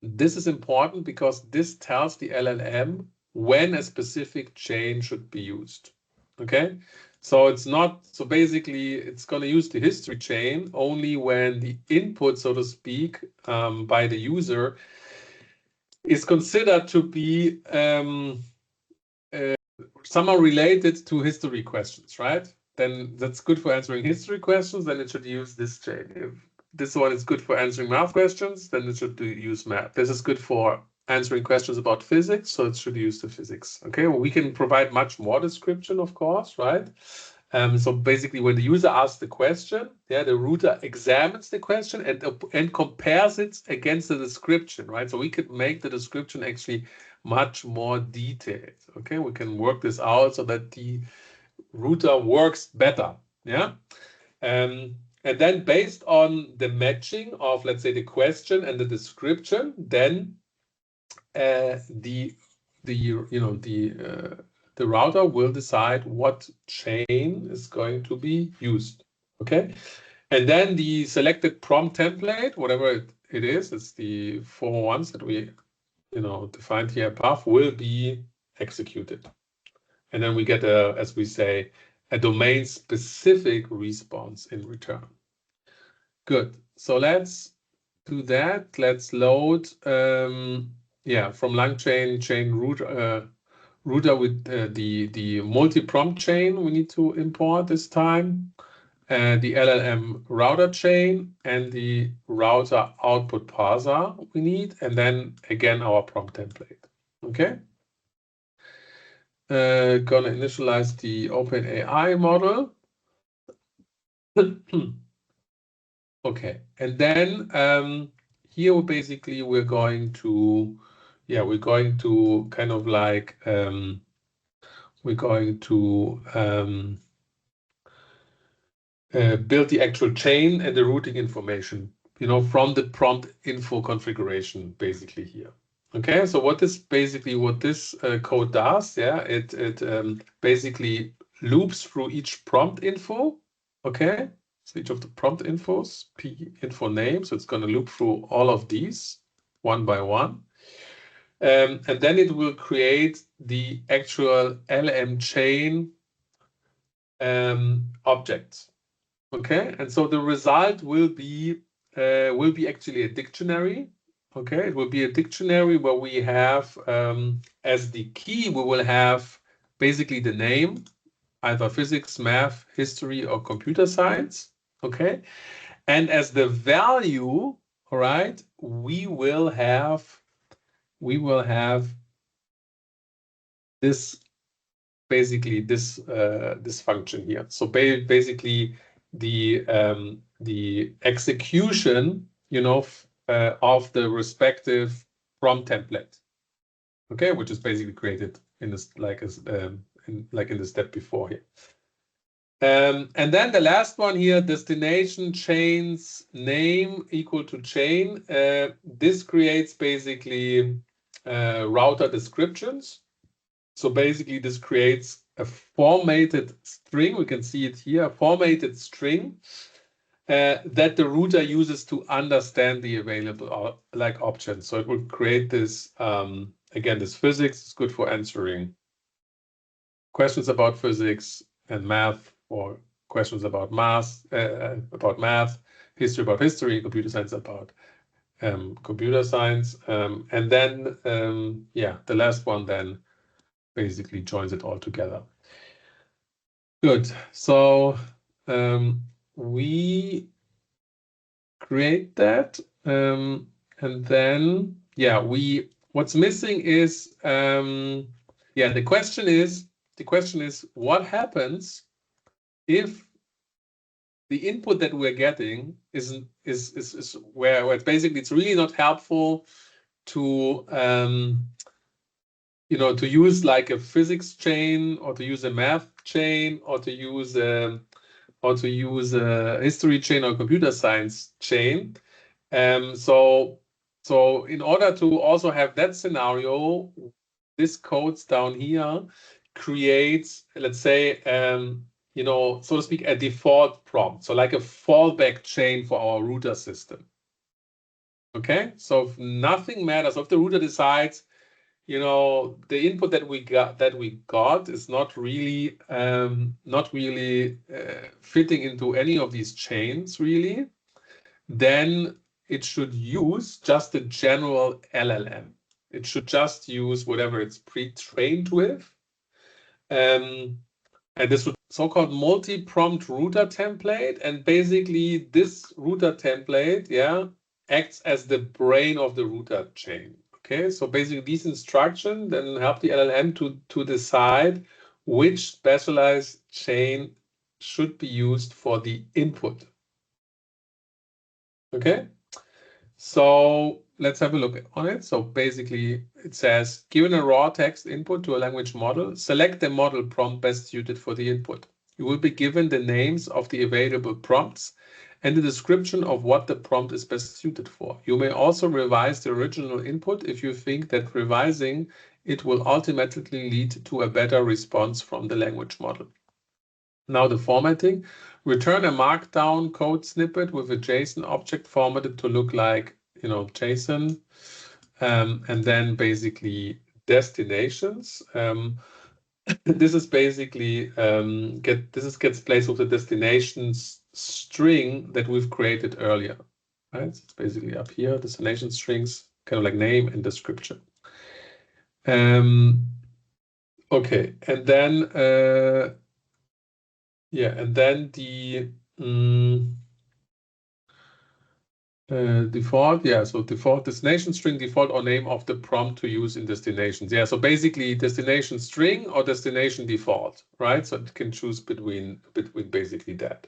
this is important because this tells the LLM when a specific chain should be used. Okay, so it's not, so basically it's going to use the history chain only when the input, so to speak, by the user is considered to be somehow related to history questions, right? Then that's good for answering history questions, then it should use this chain. If this one is good for answering math questions, then it should use math. This is good for answering questions about physics, so it should use the physics. Okay, well, we can provide much more description, of course, right? So basically, when the user asks the question, yeah, the router examines the question and compares it against the description, right? So we could make the description actually much more detailed. Okay, we can work this out so that the router works better. Yeah. And then based on the matching of, let's say, the question and the description, then the router will decide what chain is going to be used. Okay, and then the selected prompt template, whatever it is, it's the 4 ones that we defined here above, will be executed, and then we get a, as we say, a domain specific response in return. Good. So let's do that. Let's load from Langchain chain router with the multi-prompt chain we need to import this time, the LLM router chain, and the router output parser we need, and then again our prompt template. Okay. Gonna initialize the OpenAI model. Okay, and then here basically we're going to kind of like we're going to build the actual chain and the routing information, from the prompt info configuration basically here. Okay, so what this code does, yeah, it basically loops through each prompt info. Okay, so each of the prompt infos, p info name, so it's going to loop through all of these one by one. And then it will create the actual LM chain objects. Okay, and so the result will be actually a dictionary. Okay, it will be a dictionary where we have as the key, we will have basically the name, either physics, math, history, or computer science. Okay, and as the value, all right, we will have this basically this function here. So basically the execution, of the respective prompt template. Okay, which is basically created in this in the step before here. And then the last one here, destination chains name equal to chain. This creates basically router descriptions. So basically this creates a formatted string. We can see it here, a formatted string that the router uses to understand the available options. So it will create this, again, this physics is good for answering questions about physics, and math or questions about math, history about history, computer science about computer science. And then, the last one then basically joins it all together. Good. So we create that, and then what's missing is the question is what happens if the input that we're getting is where it's basically it's really not helpful to to use like a physics chain, or to use a math chain, or to use a history chain or computer science chain. So in order to also have that scenario, this codes down here creates, let's say, so to speak, a default prompt. So like a fallback chain for our router system. Okay, so if nothing matters, so if the router decides, the input that we got is not really fitting into any of these chains really, then it should use just a general LLM. It should just use whatever it's pre-trained with. And this would so-called multi-prompt router template. And basically this router template, acts as the brain of the router chain. Okay, so basically these instructions then help the LLM to decide which specialized chain should be used for the input. Okay, so let's have a look on it. So basically it says, given a raw text input to a language model, select the model prompt best suited for the input. You will be given the names of the available prompts and the description of what the prompt is best suited for. You may also revise the original input if you think that revising it will ultimately lead to a better response from the language model. Now the formatting, return a markdown code snippet with a JSON object formatted to look like, JSON, and then basically destinations. This is basically gets placed with the destinations string that we've created earlier, right? So it's basically up here, destination strings, kind of like name and description. Okay, and then the default, so default destination string, default or name of the prompt to use in destinations. Yeah, so basically destination string or destination default, right? So it can choose between basically that.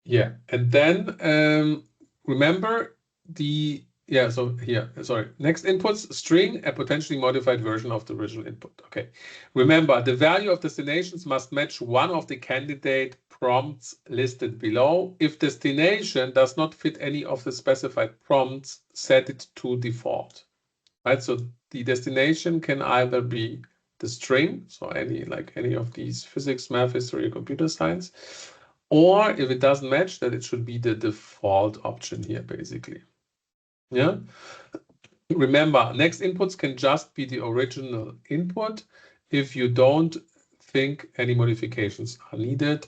Yeah, and then remember the so here, sorry, next inputs, string, a potentially modified version of the original input. Okay, remember the value of destinations must match one of the candidate prompts listed below. If destination does not fit any of the specified prompts, set it to default, right? So the destination can either be the string, so any of these physics, math, history, or computer science, or if it doesn't match, then it should be the default option here, basically. Yeah. Remember, next inputs can just be the original input. If you don't think any modifications are needed,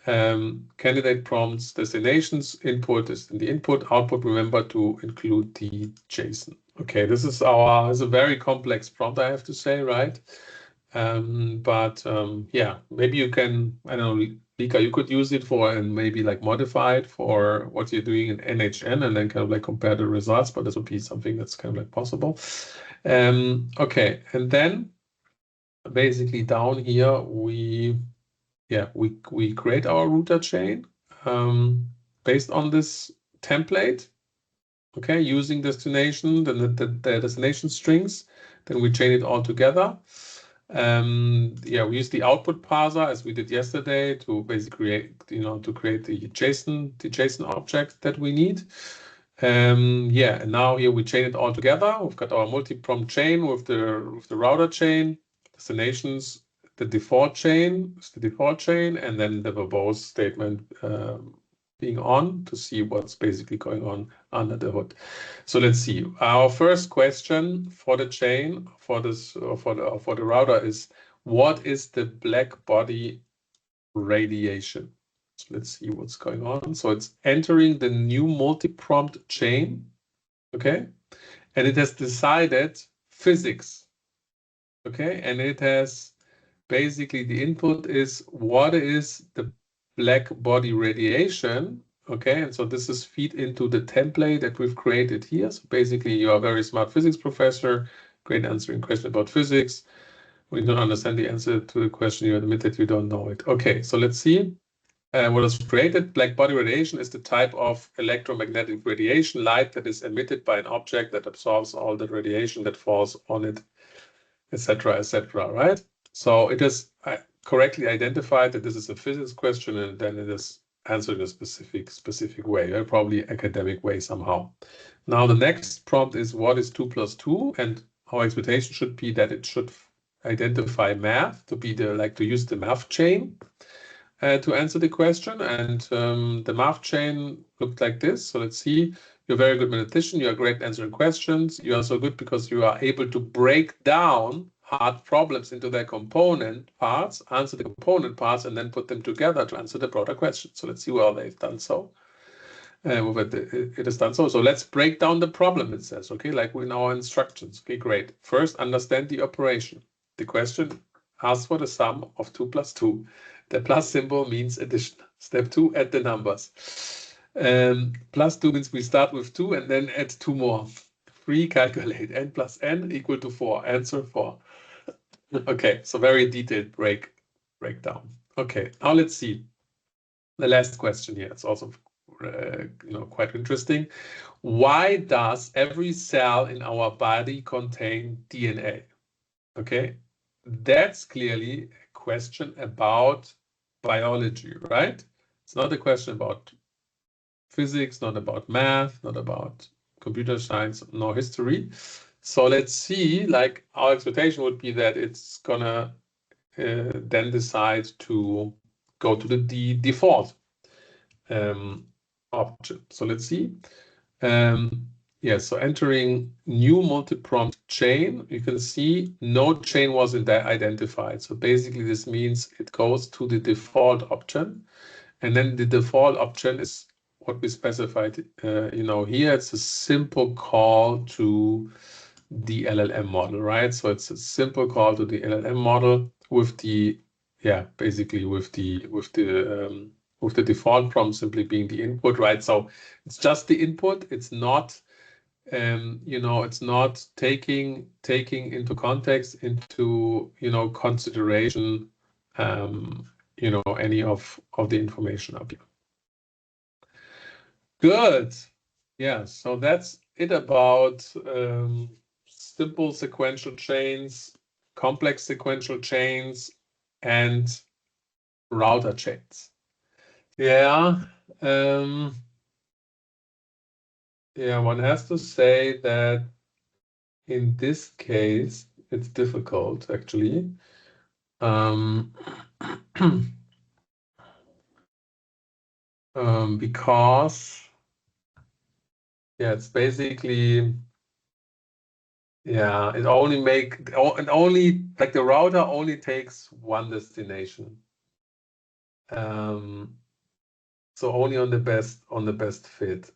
candidate prompts, destinations, input is in the input, output, remember to include the JSON. Okay, this is a very complex prompt, I have to say, right? Yeah, maybe you can, I don't know, Lika, you could use it for and maybe like modify it for what you're doing in NHN and then kind of like compare the results, but this would be something that's kind of like possible. Okay, and then basically down here we create our router chain based on this template. Okay, using destination, the destination strings, then we chain it all together. We use the output parser as we did yesterday to basically create the JSON object that we need. And now here we chain it all together. We've got our multi-prompt chain with the router chain, destinations, the default chain is the default chain, and then the verbose statement being on to see what's basically going on under the hood. So let's see. Our first question for the chain for the router is, what is the black body radiation? So let's see what's going on. So it's entering the new multi-prompt chain, okay? And it has decided physics, okay? And it has basically the input is what is the black body radiation, okay? And so this is feed into the template that we've created here. So basically you are a very smart physics professor, great answering question about physics. When you don't understand the answer to the question, you admit that you don't know it. Okay, so let's see. What is created? Black body radiation is the type of electromagnetic radiation light that is emitted by an object that absorbs all the radiation that falls on it, etc., right? So it is correctly identified that this is a physics question, and then it is answered in a specific way, probably academic way somehow. Now the next prompt is, what is 2 + 2? And our expectation should be that it should identify math to be to use the math chain to answer the question. And the math chain looked like this. So let's see. You're a very good mathematician. You're great answering questions. You are so good because you are able to break down hard problems into their component parts, answer the component parts, and then put them together to answer the broader question. So let's see how they've done so. It is done so. So let's break down the problem, it says, okay, like in our instructions. Okay, great. First, understand the operation. The question asks for the sum of 2 + 2. The plus symbol means addition. Step 2, add the numbers. +2 means we start with 2 and then add 2 more. 3, calculate. N + n = 4. Answer 4. Okay, so very detailed breakdown. Okay, now let's see the last question here. It's also quite interesting. Why does every cell in our body contain DNA? Okay, that's clearly a question about biology, right? It's not a question about physics, not about math, not about computer science, nor history. So let's see, like our expectation would be that it's gonna then decide to go to the default option. So let's see. Yeah, so entering new multi-prompt chain, you can see no chain was identified. So basically this means it goes to the default option. And then the default option is what we specified, here. It's a simple call to the LLM model, right? So it's a simple call to the LLM model with the, basically with the default prompt simply being the input, right? So it's just the input. It's not, it's not taking into context, into, consideration, any of the information up here. Good. Yeah, so that's it about simple sequential chains, complex sequential chains, and router chains. Yeah. Yeah, one has to say that in this case, it's difficult actually. Because it's basically it only like the router only takes one destination. So only on the best fit.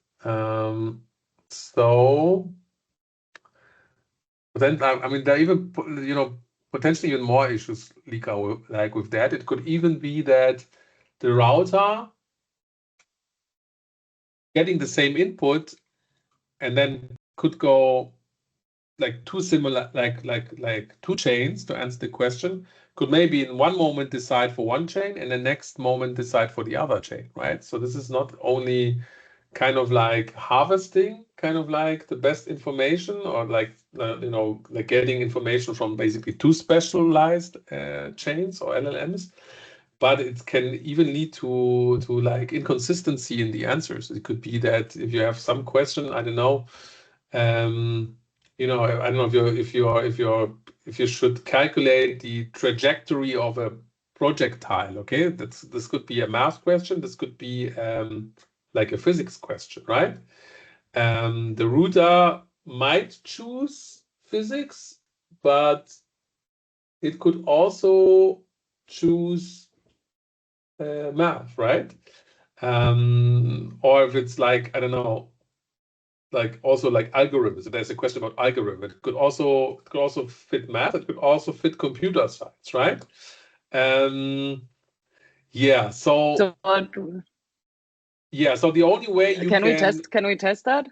So then I mean there are even potentially even more issues, Lika, like with that. It could even be that the router getting the same input and then could go like two similar, like two chains to answer the question, could maybe in one moment decide for one chain and the next moment decide for the other chain, right? So this is not only kind of like harvesting, kind of like the best information, or like like getting information from basically two specialized chains or LLMs, but it can even lead to like inconsistency in the answers. It could be that if you have some question, I don't know, I don't know if you should calculate the trajectory of a projectile. Okay, this could be a math question. This could be like a physics question, right? The router might choose physics, but it could also choose math, right? Or if it's like, I don't know, like also like algorithms. If there's a question about algorithm, it could also fit math. It could also fit computer science, right? Yeah. So yeah. So the only way you can we test that?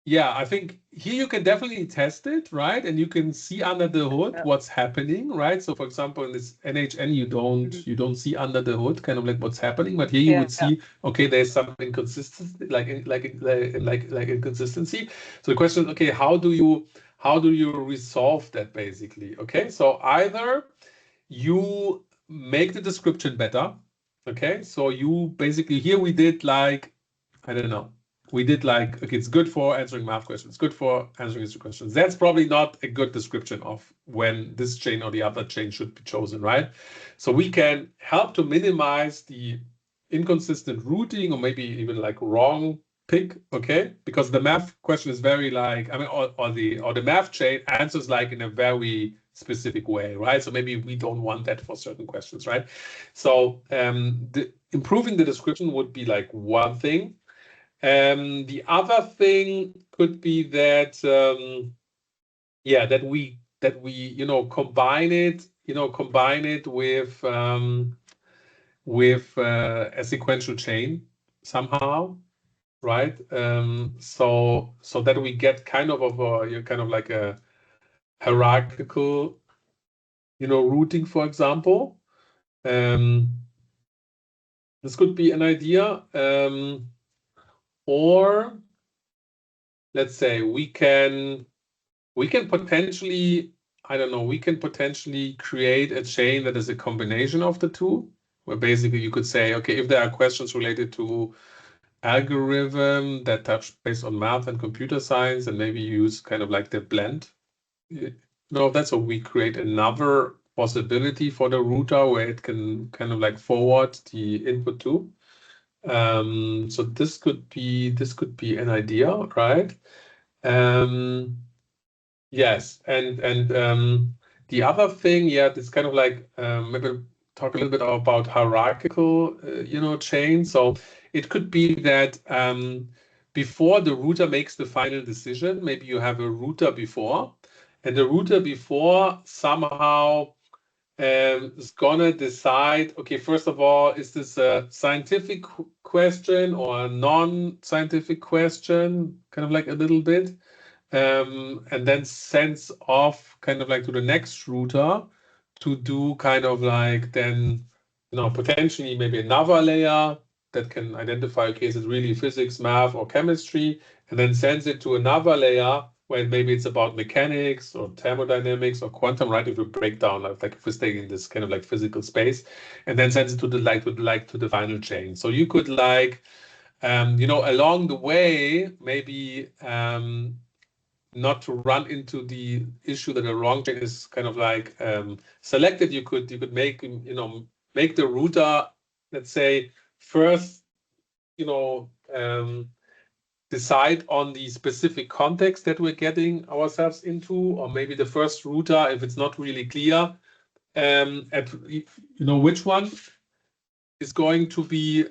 Yeah, I think here you can definitely test it, right? And you can see under the hood what's happening, right? So for example, in this NHN, you don't see under the hood kind of like what's happening, but here you would see, okay, there's some inconsistency, like inconsistency. So the question is, okay, how do you resolve that basically? Okay, so either you make the description better, okay? So you basically, here we did like, I don't know, we did like, okay, it's good for answering math questions, good for answering history questions. That's probably not a good description of when this chain or the other chain should be chosen, right? So we can help to minimize the inconsistent routing, or maybe even like wrong pick, okay? Because the math question is very like, I mean, or the math chain answers like in a very specific way, right? So maybe we don't want that for certain questions, right? So improving the description would be like one thing. The other thing could be that that we combine it with a sequential chain somehow, right? So that we get kind of like a hierarchical routing, for example. This could be an idea. Or let's say we can potentially, I don't know, we can potentially create a chain that is a combination of the two, where basically you could say, okay, if there are questions related to algorithm that touch based on math and computer science, and maybe use kind of like the blend. No, that's what we create another possibility for the router where it can kind of like forward the input to. So this could be an idea, right? Yes, and the other thing, yeah, it's kind of like maybe talk a little bit about hierarchical, chain. So it could be that before the router makes the final decision, maybe you have a router before, and the router before somehow is gonna decide, okay, first of all, is this a scientific question or a non-scientific question, kind of like a little bit. And then sends off kind of like to the next router to do kind of like then, potentially maybe another layer that can identify, okay, is it really physics, math, or chemistry, and then sends it to another layer where maybe it's about mechanics or thermodynamics or quantum, right? If we break down, like if we stay in this kind of like physical space, and then sends it to the final chain. So you could like, along the way, maybe not to run into the issue that a wrong chain is kind of like selected, you could make make the router, let's say, first decide on the specific context that we're getting ourselves into, or maybe the first router, if it's not really clear, at which one is going to be,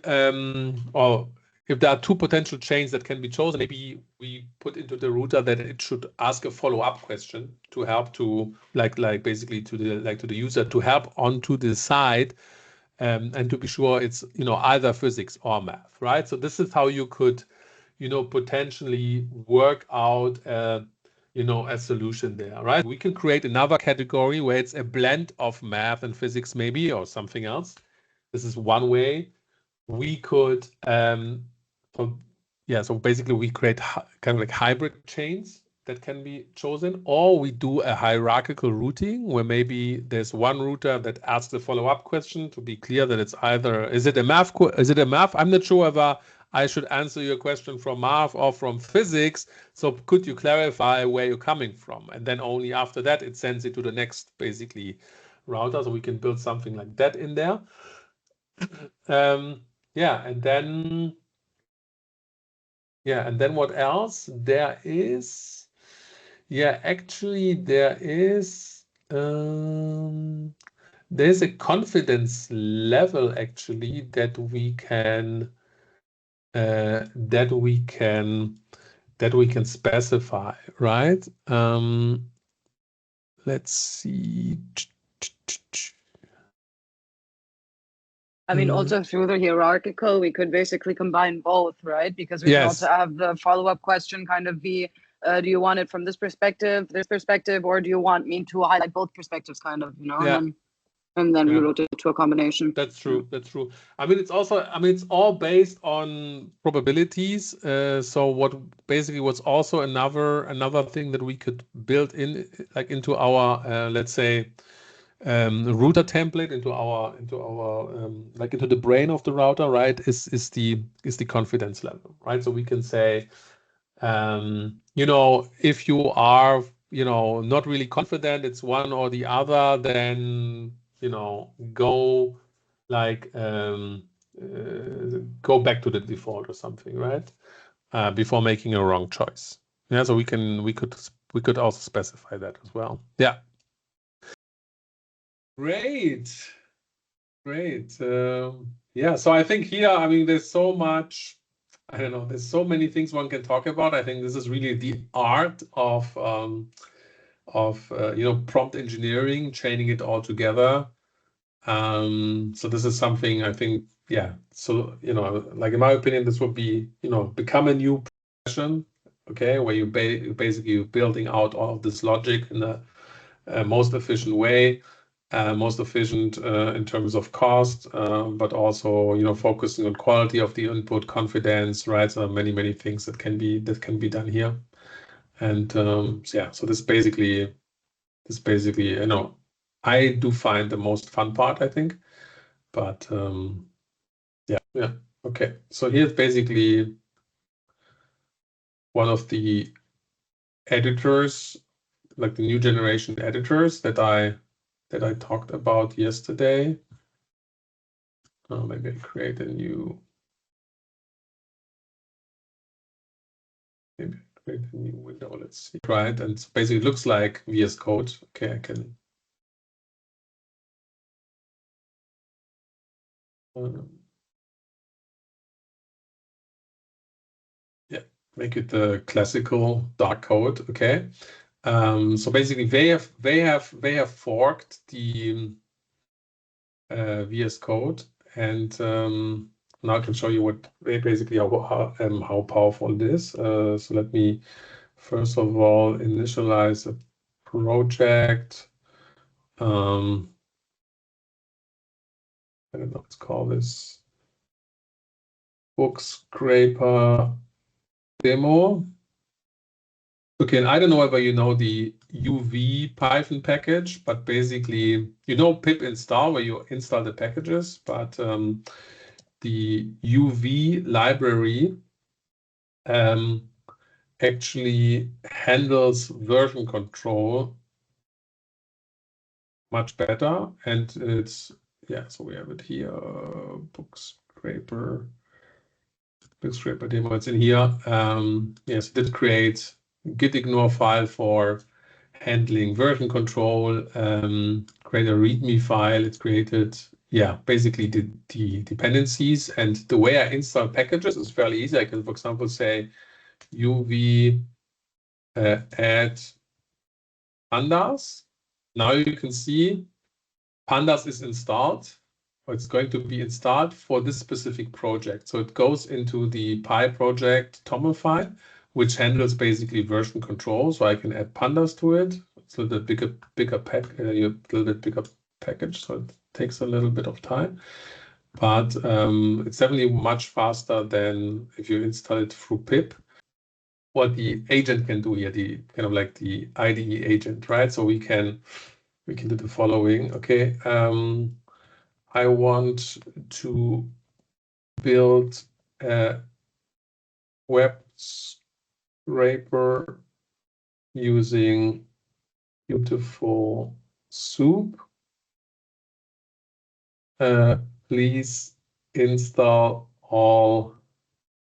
or if there are two potential chains that can be chosen, maybe we put into the router that it should ask a follow-up question to help to like basically to the user to help on to decide and to be sure it's either physics or math, right? So this is how you could potentially work out a solution there, right? We can create another category where it's a blend of math and physics maybe, or something else. This is one way. We could, so basically we create kind of like hybrid chains that can be chosen, or we do a hierarchical routing where maybe there's one router that asks the follow-up question to be clear that it's either, is it a math? I'm not sure whether I should answer your question from math or from physics. So could you clarify where you're coming from? And then only after that, it sends it to the next basically router. So we can build something like that in there. Yeah, and then what else? There is, actually there is there's a confidence level actually that we can specify, right? Let's see. I mean, also through the hierarchical, we could basically combine both, right? Because we can also have the follow-up question kind of be, do you want it from this perspective, or do you want me to highlight both perspectives, kind of, Yeah. And then we rotate to a combination. That's true. That's true. I mean, it's also, it's all based on probabilities. So what's also another thing that we could build in, like into our, let's say, router template, into our like into the brain of the router, right? Is the confidence level, right? So we can say, if you are, not really confident, it's one or the other, then go like go back to the default or something, right? Before making a wrong choice. Yeah, so we could also specify that as well. Yeah. Great. Yeah, so I think here, I mean, there's so much, I don't know, there's so many things one can talk about. I think this is really the art of prompt engineering, chaining it all together. So this is something I think, yeah. So, like in my opinion, this would be, become a new profession, okay, where you basically building out all of this logic in the most efficient way. most efficient in terms of cost, but also, you know, focusing on quality of the input, confidence, right? So many things that can be done here. And so yeah, so this basically, you know, I do find the most fun part, I think. But yeah, okay. So here's basically one of the editors, like the new generation editors that I talked about yesterday. Maybe I create a new. Maybe I create a new window. Let's see. Right, and so basically it looks like VS Code. Okay, I can. Yeah, make it the classical dark code. Okay. So basically, they have forked the VS Code, and now I can show you what basically how powerful it is. So let me first of all initialize a project. I don't know, let's call this book scraper demo. Okay, and I don't know whether you know the UV Python package, but basically, you know pip install where you install the packages, but the UV library actually handles version control much better. And it's, yeah, so we have it here, book scraper demo, it's in here. Yes, it did create git ignore file for handling version control, create a README file. It created, yeah, basically the dependencies. And the way I install packages is fairly easy. I can, for example, say UV add pandas. Now you can see pandas is installed, or it's going to be installed for this specific project. So it goes into the Py project TOML file, which handles basically version control. So I can add pandas to it. It's a little bit bigger package, so it takes a little bit of time. But it's definitely much faster than if you install it through pip. What the agent can do here, the kind of like the IDE agent, right? So we can do the following. Okay, I want to build a web scraper using beautiful soup. Please install all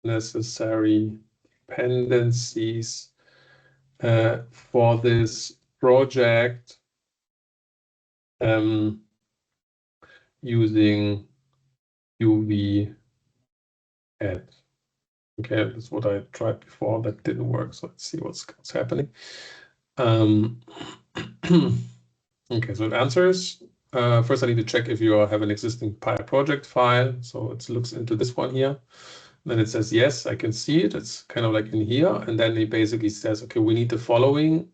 necessary dependencies for this project using UV add. Okay, that's what I tried before. That didn't work. So let's see what's happening. Okay, so it answers. First, I need to check if you have an existing Py project file. So it looks into this one here. Then it says, yes, I can see it. It's kind of like in here. And then it basically says, okay, we need the following.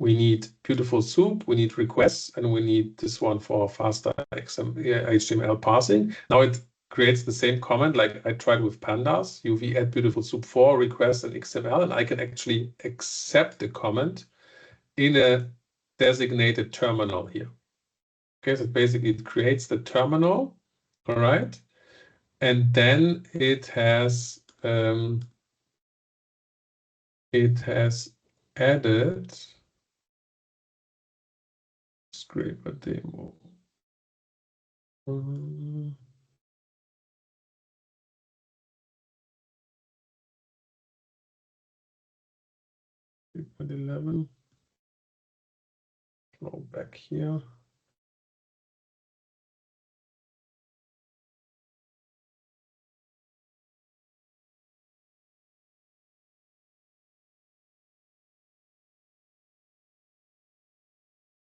We need beautiful soup, we need requests, and we need this one for faster HTML parsing. Now it creates the same comment like I tried with pandas, UV add beautiful soup for request and XML, and I can actually accept the comment in a designated terminal here. Okay, so basically it creates the terminal, all right? And then it has added scraper demo. At 11. Go back here.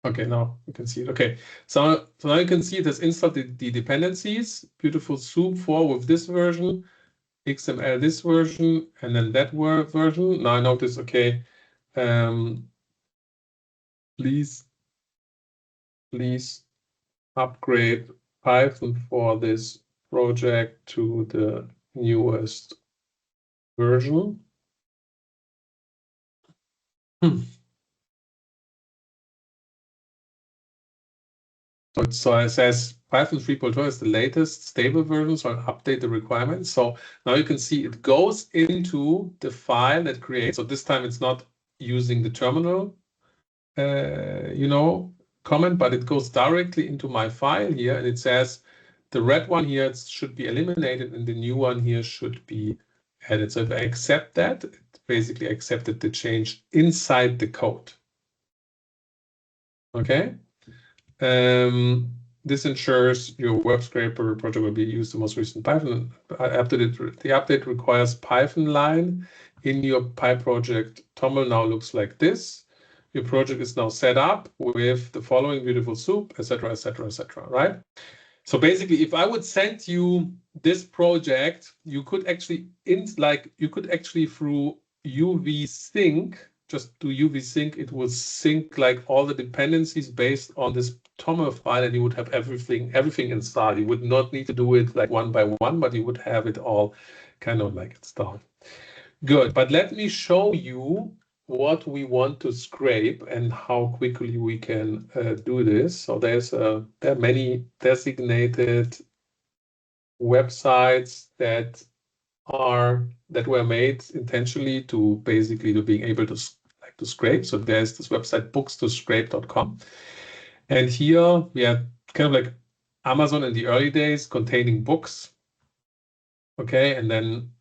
Okay, now you can see it. Okay, so now you can see it has installed the dependencies. Beautiful soup 4 with this version, XML this version, and then that version. Now I notice, okay, please please upgrade Python for this project to the newest version. So it says Python 3.2 is the latest stable version, so I'll update the requirements. So now you can see it goes into the file that creates. So this time it's not using the terminal, comment, but it goes directly into my file here, and it says the red one here should be eliminated and the new one here should be added. So if I accept that, it basically accepted the change inside the code. Okay. This ensures your web scraper project will be used the most recent Python. After the update requires Python line in your PyProject. Toml now looks like this. Your project is now set up with the following beautiful soup, etc., etc., etc. Right? So basically, if I would send you this project, you could actually through UV sync, just do UV sync, it will sync like all the dependencies based on this Toml file, and you would have everything installed. You would not need to do it like one by one, but you would have it all kind of like installed. Good, but let me show you what we want to scrape and how quickly we can do this. So there are many designated websites that were made intentionally to being able to scrape. So there's this website bookstoscrape.com, and here we have kind of like Amazon in the early days containing books. Okay, and then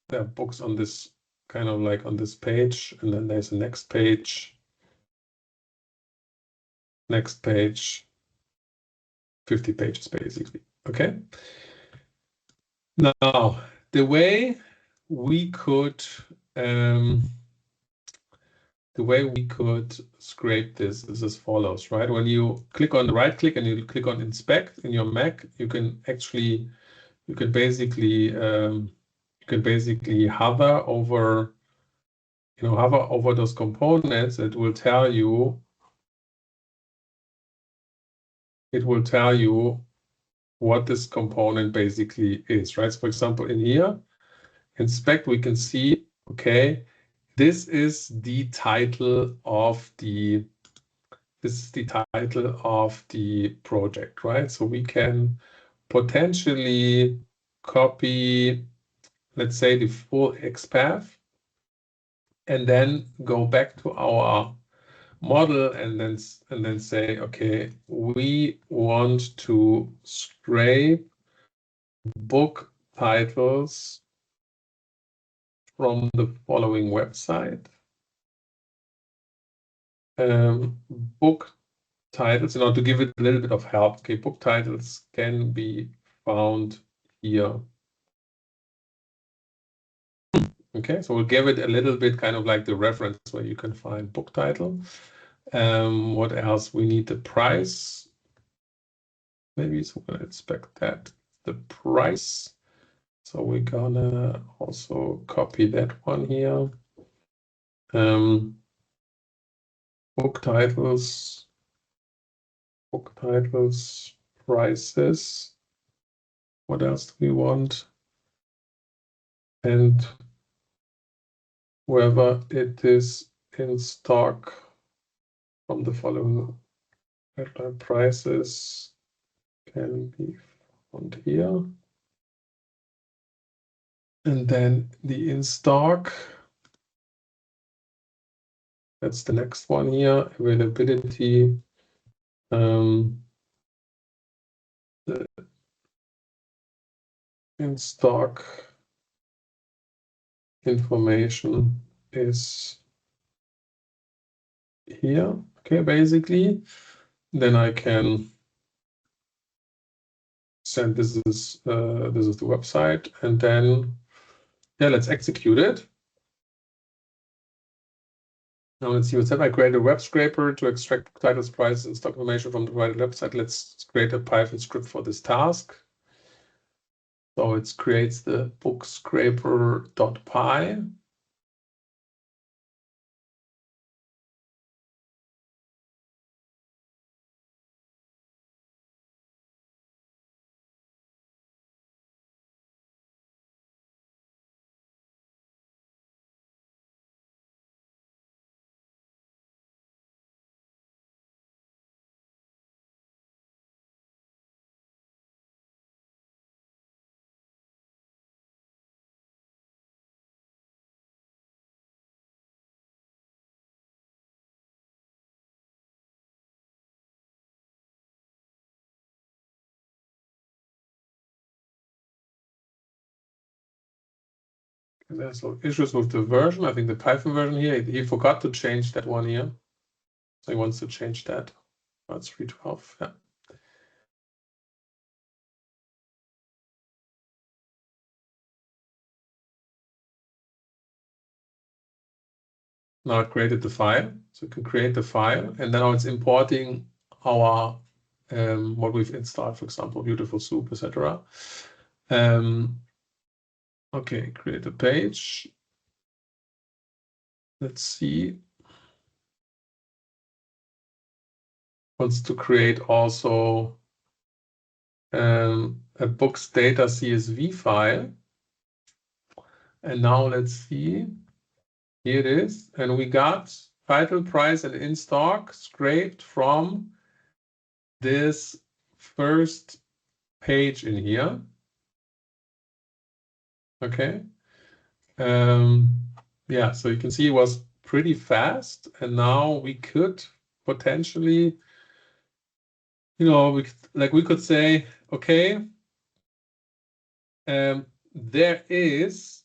there are books on this kind of like on this page, and then there's a next page, 50 pages basically. Okay. Now the way we could scrape this is as follows, right? When you click on the right click and you click on inspect in your Mac, you can basically hover over those components. It will tell you what this component basically is, right? So for example, in here, inspect, we can see, okay, this is the title of the project, right? So we can potentially copy, let's say, the full XPath, and then go back to our model and then say, okay, we want to scrape book titles from the following website. Book titles, to give it a little bit of help. Okay, book titles can be found here. Okay, so we'll give it a little bit kind of like the reference where you can find book title. What else? We need the price. Maybe so we'll inspect that. The price. So we're gonna also copy that one here. Book titles, prices. What else do we want? And whether it is in stock from the following prices can be found here. And then the in stock, that's the next one here, availability. The in stock information is here. Okay, basically, then I can send this is the website, and then let's execute it. Now let's see what's happening. I create a web scraper to extract book titles, prices, and stock information from the provided website. Let's create a Python script for this task. So it creates the bookscraper.py. And there's some issues with the version. I think the Python version here, he forgot to change that one here. So he wants to change that. That's 3.12, yeah. Now it created the file. So you can create the file, and then now it's importing our what we've installed, for example, Beautiful Soup, etc. Okay, create a page. Let's see. Wants to create also a books data CSV file. And now let's see. Here it is. And we got title, price, and in stock scraped from this first page in here. Okay. Yeah, so you can see it was pretty fast. And now we could potentially, you know, we could say, okay, there is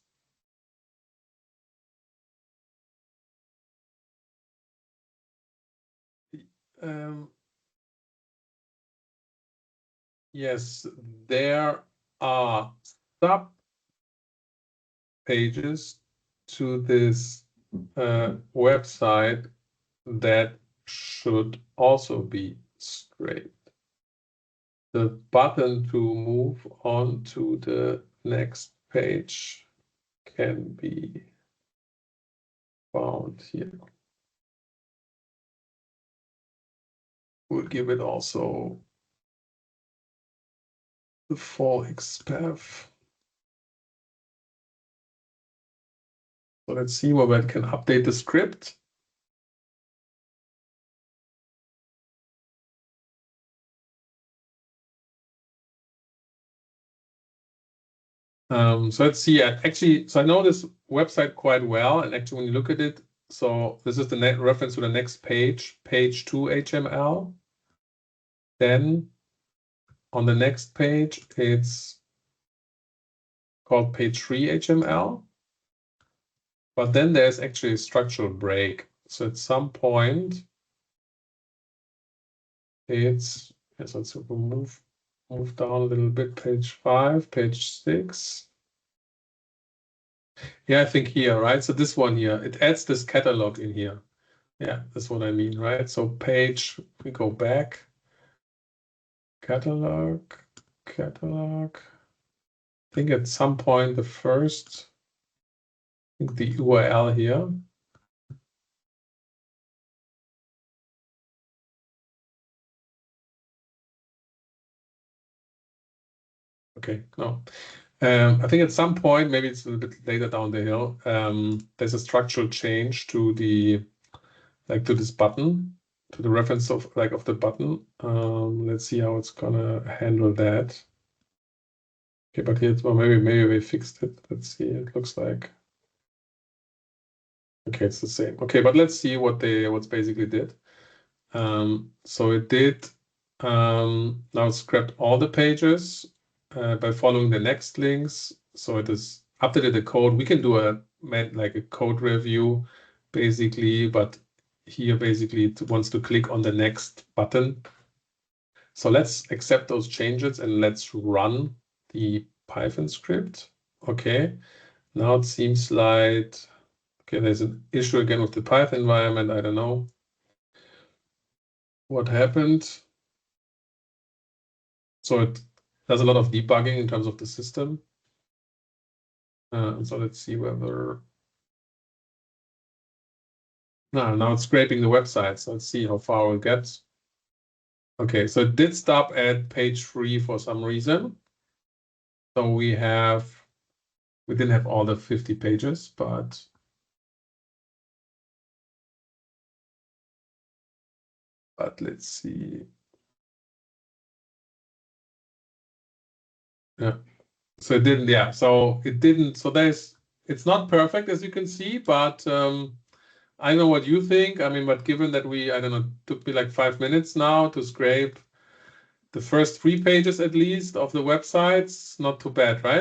yes, there are sub pages to this website that should also be scraped. The button to move on to the next page can be found here. We'll give it also the full XPath. So let's see whether it can update the script. So let's see. Actually, so I know this website quite well, and actually, when you look at it, so this is the net reference to the next page, page 2 HTML. Then on the next page, it's called page 3 HTML. But then there's actually a structural break. So at some point, it's yes, let's move down a little bit. Page 5, page 6. Yeah, I think here, right? So this one here, it adds this catalog in here. Yeah, that's what I mean, right? So page, we go back. Catalog. I think at some point the first, I think the URL here. Okay, no. I think at some point, maybe it's a little bit later down the hill, there's a structural change to the, like to this button, to the reference of the button. Let's see how it's gonna handle that. Okay, but here, well, maybe we fixed it. Let's see. It looks like. Okay, it's the same. Okay, but let's see what's basically did. So it did. Now it scrapped all the pages by following the next links. So it is updated the code. We can do a code review, basically, but here basically it wants to click on the next button. So let's accept those changes and let's run the Python script. Okay, now it seems like, okay, there's an issue again with the Python environment. I don't know what happened. So it does a lot of debugging in terms of the system. So let's see whether, no, now it's scraping the website. So let's see how far we'll get. Okay, so it did stop at page 3 for some reason. So we didn't have all the 50 pages, but let's see. Yeah. So it didn't, yeah. So it didn't. So it's not perfect, as you can see, but I know what you think. I mean, but given that I don't know, took me like 5 minutes now to scrape the first 3 pages at least of the websites, not too bad, right?